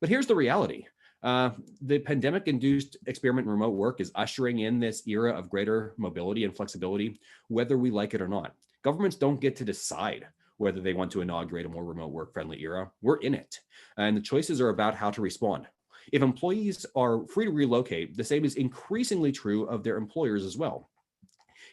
But here's the reality. The pandemic-induced experiment in remote work is ushering in this era of greater mobility and flexibility, whether we like it or not. Governments don't get to decide whether they want to inaugurate a more remote work-friendly era. We're in it. And the choices are about how to respond. If employees are free to relocate, the same is increasingly true of their employers as well.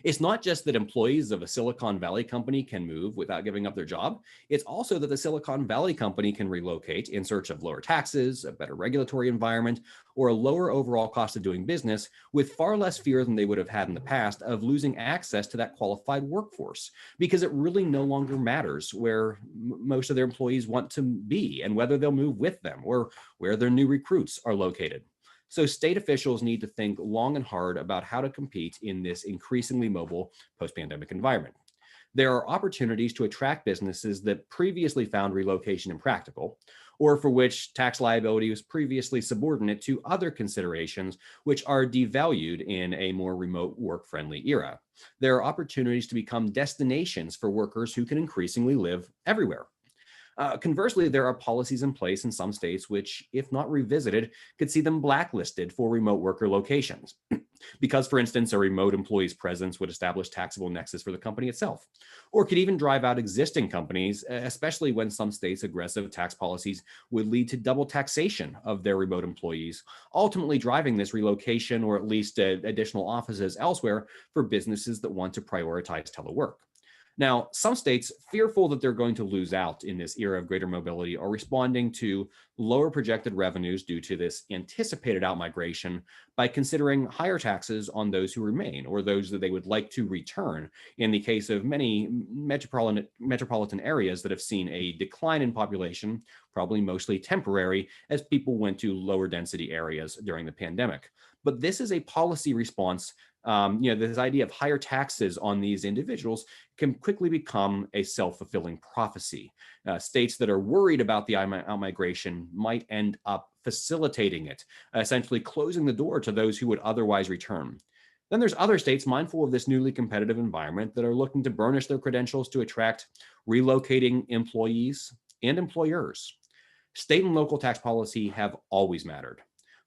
It's not just that employees of a Silicon Valley company can move without giving up their job. It's also that the Silicon Valley company can relocate in search of lower taxes, a better regulatory environment, or a lower overall cost of doing business with far less fear than they would have had in the past of losing access to that qualified workforce, because it really no longer matters where most of their employees want to be and whether they'll move with them or where their new recruits are located. So state officials need to think long and hard about how to compete in this increasingly mobile post-pandemic environment. There are opportunities to attract businesses that previously found relocation impractical, or for which tax liability was previously subordinate to other considerations which are devalued in a more remote work-friendly era. There are opportunities to become destinations for workers who can increasingly live everywhere. Conversely, there are policies in place in some states which, if not revisited, could see them blacklisted for remote worker locations. Because, for instance, a remote employee's presence would establish taxable nexus for the company itself, or could even drive out existing companies, especially when some states' aggressive tax policies would lead to double taxation of their remote employees, ultimately driving this relocation or at least additional offices elsewhere for businesses that want to prioritize telework. Now, some states, fearful that they're going to lose out in this era of greater mobility, are responding to lower projected revenues due to this anticipated outmigration by considering higher taxes on those who remain or those that they would like to return, in the case of many metropolitan areas that have seen a decline in population, probably mostly temporary, as people went to lower density areas during the pandemic. But this is a policy response. This idea of higher taxes on these individuals can quickly become a self-fulfilling prophecy. States that are worried about the outmigration might end up facilitating it, essentially closing the door to those who would otherwise return. Then there's other states mindful of this newly competitive environment that are looking to burnish their credentials to attract relocating employees and employers. State and local tax policy have always mattered.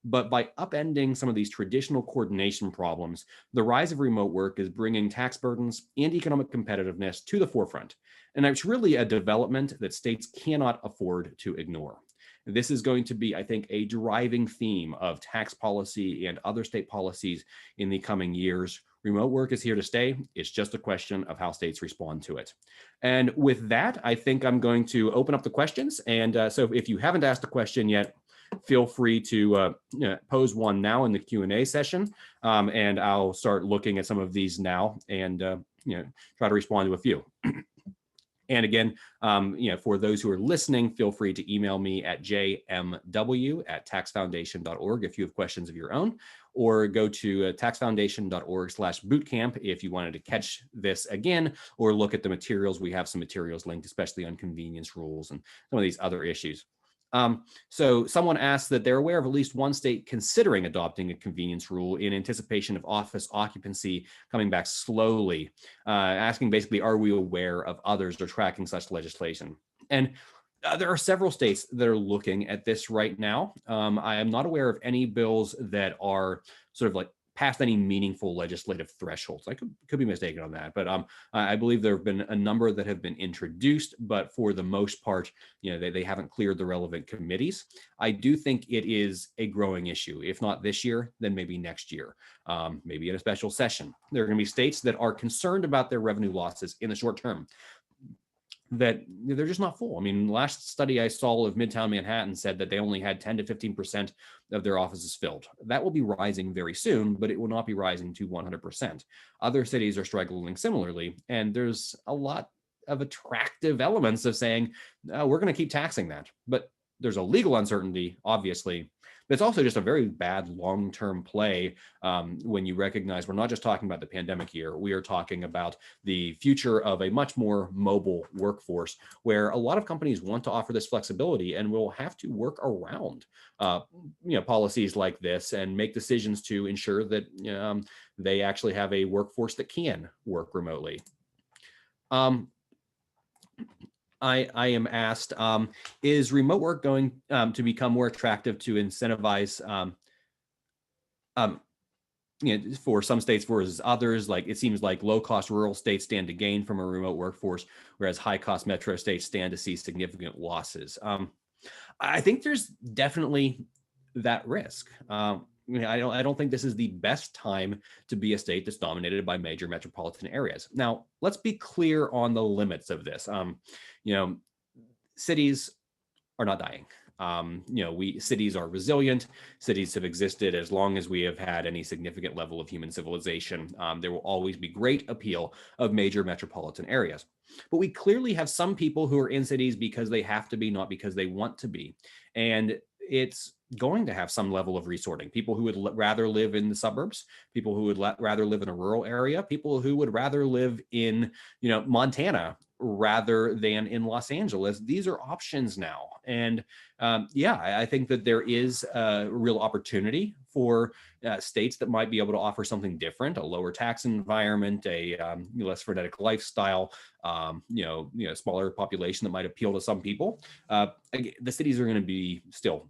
But by upending some of these traditional coordination problems, the rise of remote work is bringing tax burdens and economic competitiveness to the forefront. And it's really a development that states cannot afford to ignore. This is going to be, I think, a driving theme of tax policy and other state policies in the coming years. Remote work is here to stay. It's just a question of how states respond to it. And with that, I think I'm going to open up the questions. And so if you haven't asked a question yet, feel free to pose one now in the Q&A session, and I'll start looking at some of these now and try to respond to a few. And again, for those who are listening, feel free to email me at jmw@taxfoundation.org if you have questions of your own, or go to taxfoundation.org/bootcamp if you wanted to catch this again, or look at the materials. We have some materials linked, especially on convenience rules and some of these other issues. So someone asked that they're aware of at least one state considering adopting a convenience rule in anticipation of office occupancy coming back slowly, asking basically, are we aware of others or tracking such legislation? And there are several states that are looking at this right now. I am not aware of any bills that are sort of like past any meaningful legislative thresholds. I could be mistaken on that, but I believe there have been a number that have been introduced, but for the most part, they haven't cleared the relevant committees. I do think it is a growing issue. If not this year, then maybe next year, maybe in a special session. There are going to be states that are concerned about their revenue losses in the short term, that they're just not full. I mean, last study I saw of Midtown Manhattan said that they only had 10 to 15% of their offices filled. That will be rising very soon, but it will not be rising to 100%. Other cities are struggling similarly, and there's a lot of attractive elements of saying, we're going to keep taxing that. But there's a legal uncertainty, obviously. But it's also just a very bad long-term play when you recognize we're not just talking about the pandemic here. We are talking about the future of a much more mobile workforce, where a lot of companies want to offer this flexibility and will have to work around policies like this and make decisions to ensure that they actually have a workforce that can work remotely. I am asked, is remote work going to become more attractive to incentivize for some states versus others? Like, it seems like low-cost rural states stand to gain from a remote workforce, whereas high-cost metro states stand to see significant losses. I think there's definitely that risk. I don't think this is the best time to be a state that's dominated by major metropolitan areas. Now, let's be clear on the limits of this. Cities are not dying. Cities are resilient. Cities have existed as long as we have had any significant level of human civilization. There will always be great appeal of major metropolitan areas. But we clearly have some people who are in cities because they have to be, not because they want to be. And it's going to have some level of resorting. People who would rather live in the suburbs, people who would rather live in a rural area, people who would rather live in, Montana rather than in Los Angeles. These are options now. And I think that there is a real opportunity for states that might be able to offer something different, a lower tax environment, a less frenetic lifestyle, smaller population that might appeal to some people. The cities are going to be still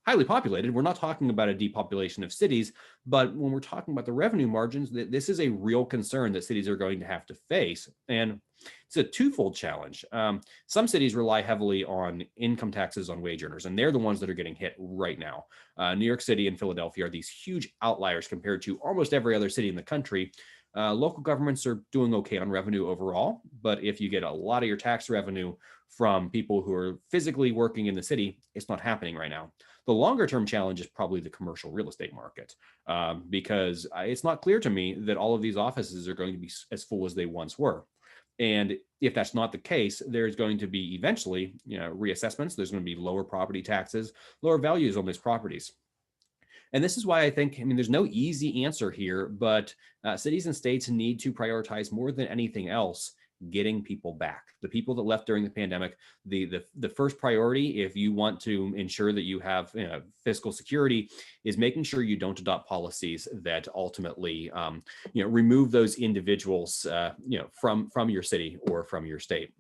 highly populated. We're not talking about a depopulation of cities, but when we're talking about the revenue margins, this is a real concern that cities are going to have to face. And it's a twofold challenge. Some cities rely heavily on income taxes on wage earners, and they're the ones that are getting hit right now. New York City and Philadelphia are these huge outliers compared to almost every other city in the country, Local governments are doing okay on revenue overall, but if you get a lot of your tax revenue from people who are physically working in the city, it's not happening right now. The longer term challenge is probably the commercial real estate market, because it's not clear to me that all of these offices are going to be as full as they once were. And if that's not the case, there's going to be eventually, reassessments. There's going to be lower property taxes, lower values on these properties. And this is why there's no easy answer here, but cities and states need to prioritize more than anything else getting people back. The people that left during the pandemic, the first priority, if you want to ensure that you have fiscal security, is making sure you don't adopt policies that ultimately remove those individuals from your city or from your state.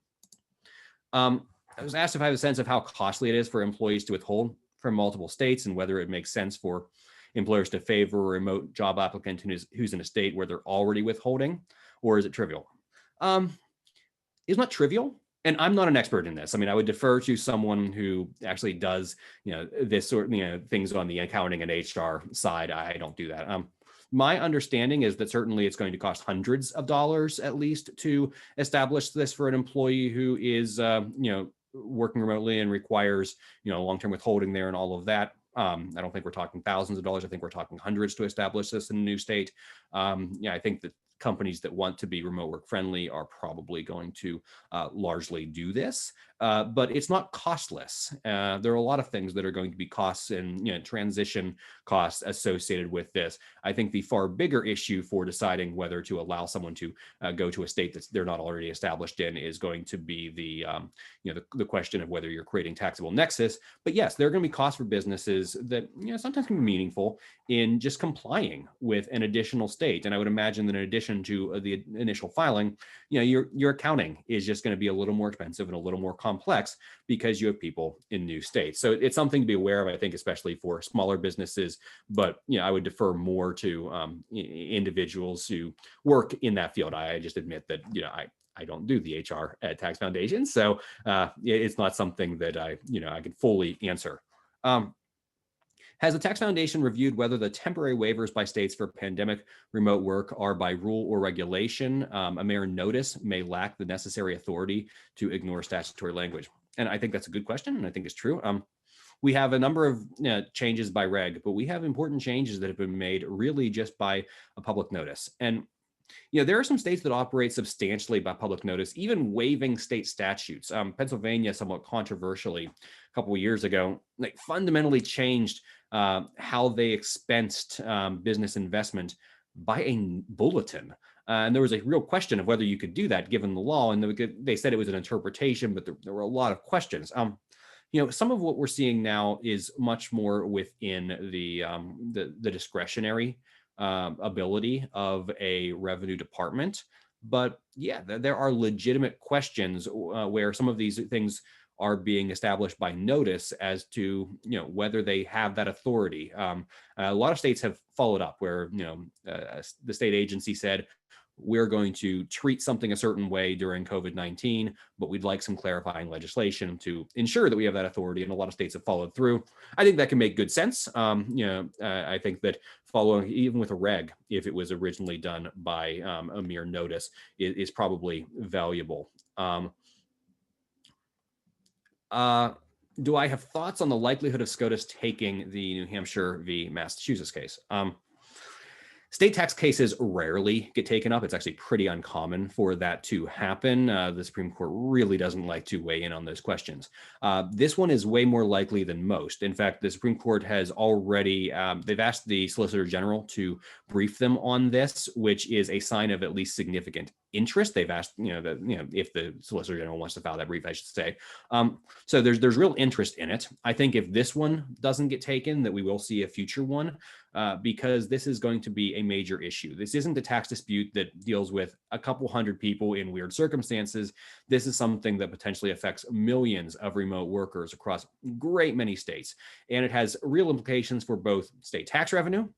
I was asked if I have a sense of how costly it is for employees to withhold from multiple states and whether it makes sense for employers to favor a remote job applicant who's in a state where they're already withholding, or is it trivial? It's not trivial. And I'm not an expert in this. I would defer to someone who actually does, this sort of, things on the accounting and HR side. I don't do that. My understanding is that certainly it's going to cost hundreds of dollars at least to establish this for an employee who is, working remotely and requires, long-term withholding there and all of that. I don't think we're talking thousands of dollars. I think we're talking hundreds to establish this in a new state. I think that companies that want to be remote work friendly are probably going to largely do this, but it's not costless. There are a lot of things that are going to be costs and transition costs associated with this. I think the far bigger issue for deciding whether to allow someone to go to a state that they're not already established in is going to be the question of whether you're creating taxable nexus. But yes, there are going to be costs for businesses that sometimes can be meaningful in just complying with an additional state. And I would imagine that in addition to the initial filing, your accounting is just going to be a little more expensive and a little more complex because you have people in new states. So it's something to be aware of, I think, especially for smaller businesses. But I would defer more to individuals who work in that field. I just admit that I don't do the HR at Tax Foundation, so it's not something that I can fully answer. Has the Tax Foundation reviewed whether the temporary waivers by states for pandemic remote work are by rule or regulation? A mere notice may lack the necessary authority to ignore statutory language. And I think that's a good question, and I think it's true. We have a number of changes by reg, but we have important changes that have been made really just by a public notice. And there are some states that operate substantially by public notice, even waiving state statutes. Pennsylvania, somewhat controversially, a couple of years ago, fundamentally changed how they expensed business investment by a bulletin. And there was a real question of whether you could do that given the law. And they said it was an interpretation, but there were a lot of questions. Some of what we're seeing now is much more within the discretionary ability of a revenue department. But yeah, there are legitimate questions where some of these things are being established by notice as to whether they have that authority. A lot of states have followed up where the state agency said, we're going to treat something a certain way during COVID-19, but we'd like some clarifying legislation to ensure that we have that authority. And a lot of states have followed through. I think that can make good sense. I think that following, even with a reg, if it was originally done by a mere notice, is probably valuable. Do I have thoughts on the likelihood of SCOTUS taking the New Hampshire v. Massachusetts case? State tax cases rarely get taken up. It's actually pretty uncommon for that to happen. The Supreme Court really doesn't like to weigh in on those questions. This one is way more likely than most. In fact, the Supreme Court has already, they've asked the Solicitor General to brief them on this, which is a sign of at least significant interest. They've asked, if the Solicitor General wants to file that brief, I should say. So there's real interest in it. I think if this one doesn't get taken, that we will see a future one. Because this is going to be a major issue. This isn't a tax dispute that deals with a couple hundred people in weird circumstances. This is something that potentially affects millions of remote workers across great many states. And it has real implications for both state tax revenue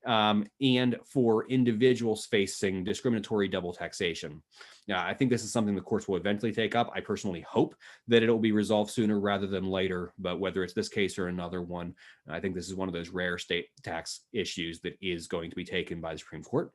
and for individuals facing discriminatory double taxation. Now, I think this is something the courts will eventually take up. I personally hope that it'll be resolved sooner rather than later, but whether it's this case or another one, I think this is one of those rare state tax issues that is going to be taken by the Supreme Court.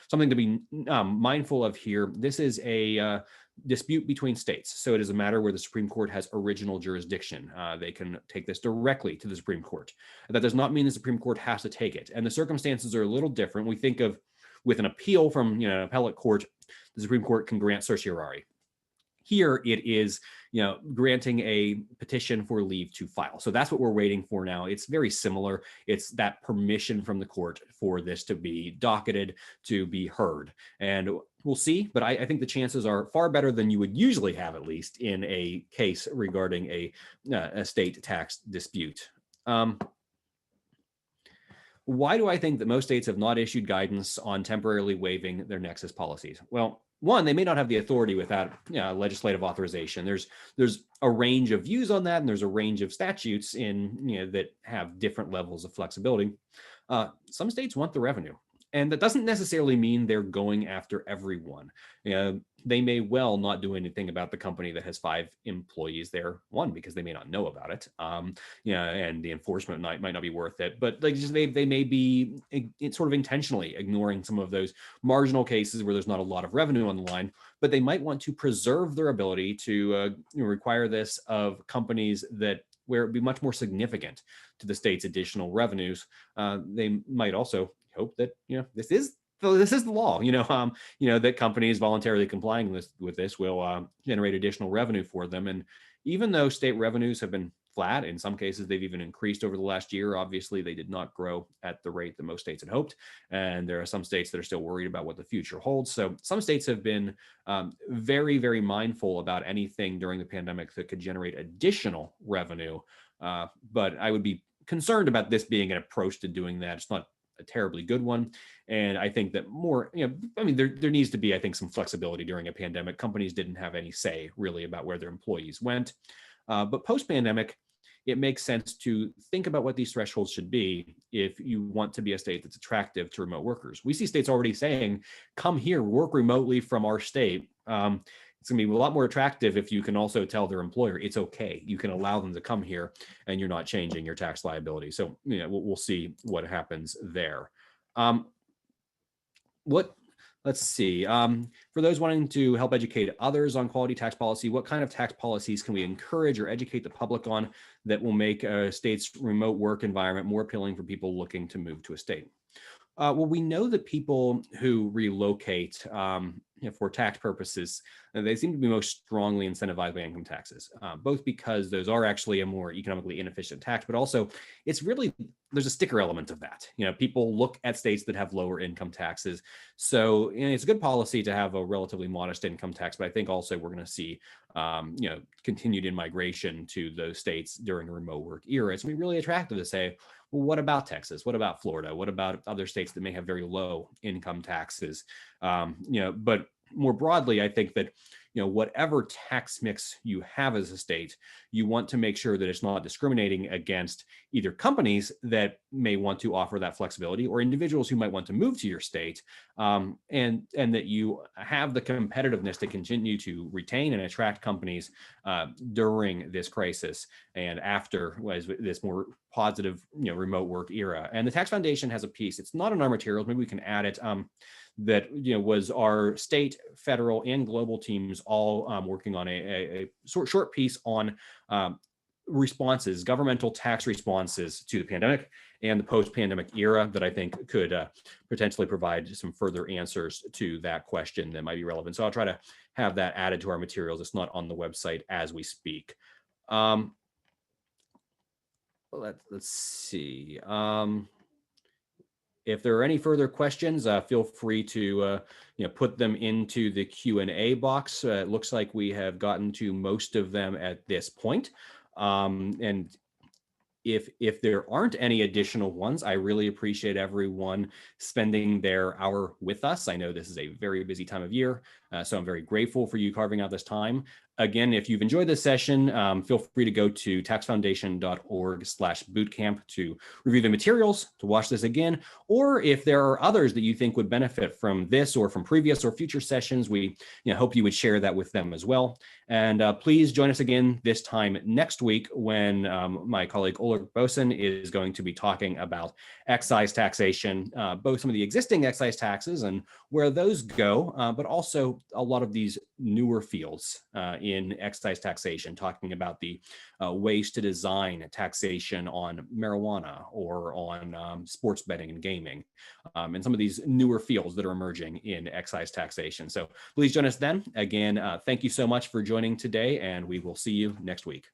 something to be mindful of here. This is a dispute between states. So it is a matter where the Supreme Court has original jurisdiction. They can take this directly to the Supreme Court. That does not mean the Supreme Court has to take it. And the circumstances are a little different. We think of with an appeal from an appellate court, the Supreme Court can grant certiorari. Here it is, granting a petition for leave to file. So that's what we're waiting for now. It's very similar. It's that permission from the court for this to be docketed, to be heard. And we'll see, but I think the chances are far better than you would usually have, at least in a case regarding a state tax dispute. Why do I think that most states have not issued guidance on temporarily waiving their Nexus policies? Well, one, they may not have the authority without legislative authorization. There's a range of views on that, and there's a range of statutes that have different levels of flexibility. Some states want the revenue, and that doesn't necessarily mean they're going after everyone. They may well not do anything about the company that has 5 employees there. One, because they may not know about it, and the enforcement might not be worth it. But they may be sort of intentionally ignoring some of those marginal cases where there's not a lot of revenue on the line. But they might want to preserve their ability to require this of companies where it would be much more significant to the state's additional revenues. They might also hope that this is the law, that companies voluntarily complying with this will generate additional revenue for them. And even though state revenues have been flat, in some cases they've even increased over the last year, obviously they did not grow at the rate that most states had hoped. And there are some states that are still worried about what the future holds. So some states have been very, very mindful about anything during the pandemic that could generate additional revenue. But I would be concerned about this being an approach to doing that. It's not a terribly good one. And I think that more, there needs to be, I think, some flexibility during a pandemic. Companies didn't have any say really about where their employees went. But post-pandemic, it makes sense to think about what these thresholds should be if you want to be a state that's attractive to remote workers. We see states already saying, come here, work remotely from our state. It's going to be a lot more attractive if you can also tell their employer it's okay. You can allow them to come here and you're not changing your tax liability. So we'll see what happens there. Let's see. For those wanting to help educate others on quality tax policy, what kind of tax policies can we encourage or educate the public on that will make a state's remote work environment more appealing for people looking to move to a state? Well, we know that people who relocate for tax purposes, they seem to be most strongly incentivized by income taxes, both because those are actually a more economically inefficient tax, but also there's a sticker element of that. People look at states that have lower income taxes. So it's a good policy to have a relatively modest income tax, but I think also we're going to see continued in-migration to those states during the remote work era. It's going to be really attractive to say, well, what about Texas? What about Florida? What about other states that may have very low income taxes? But more broadly, I think that whatever tax mix you have as a state, you want to make sure that it's not discriminating against either companies that may want to offer that flexibility or individuals who might want to move to your state, and that you have the competitiveness to continue to retain and attract companies during this crisis and after this more positive remote work era. And the Tax Foundation has a piece. It's not in our materials. Maybe we can add it. That was our state, federal, and global teams all working on a short piece on responses, governmental tax responses to the pandemic and the post-pandemic era that I think could potentially provide some further answers to that question that might be relevant. So I'll try to have that added to our materials. It's not on the website as we speak. Let's see. If there are any further questions, feel free to put them into the Q&A box. It looks like we have gotten to most of them at this point. And if there aren't any additional ones, I really appreciate everyone spending their hour with us. I know this is a very busy time of year, so I'm very grateful for you carving out this time. Again, if you've enjoyed this session, feel free to go to taxfoundation.org/bootcamp to review the materials, to watch this again, or if there are others that you think would benefit from this or from previous or future sessions, we hope you would share that with them as well. And please join us again this time next week when my colleague Ulrich Bosen is going to be talking about excise taxation, both some of the existing excise taxes and where those go, but also a lot of these newer fields in excise taxation, talking about the ways to design taxation on marijuana or on sports betting and gaming, and some of these newer fields that are emerging in excise taxation. So please join us then. Again, thank you so much for joining today, and we will see you next week.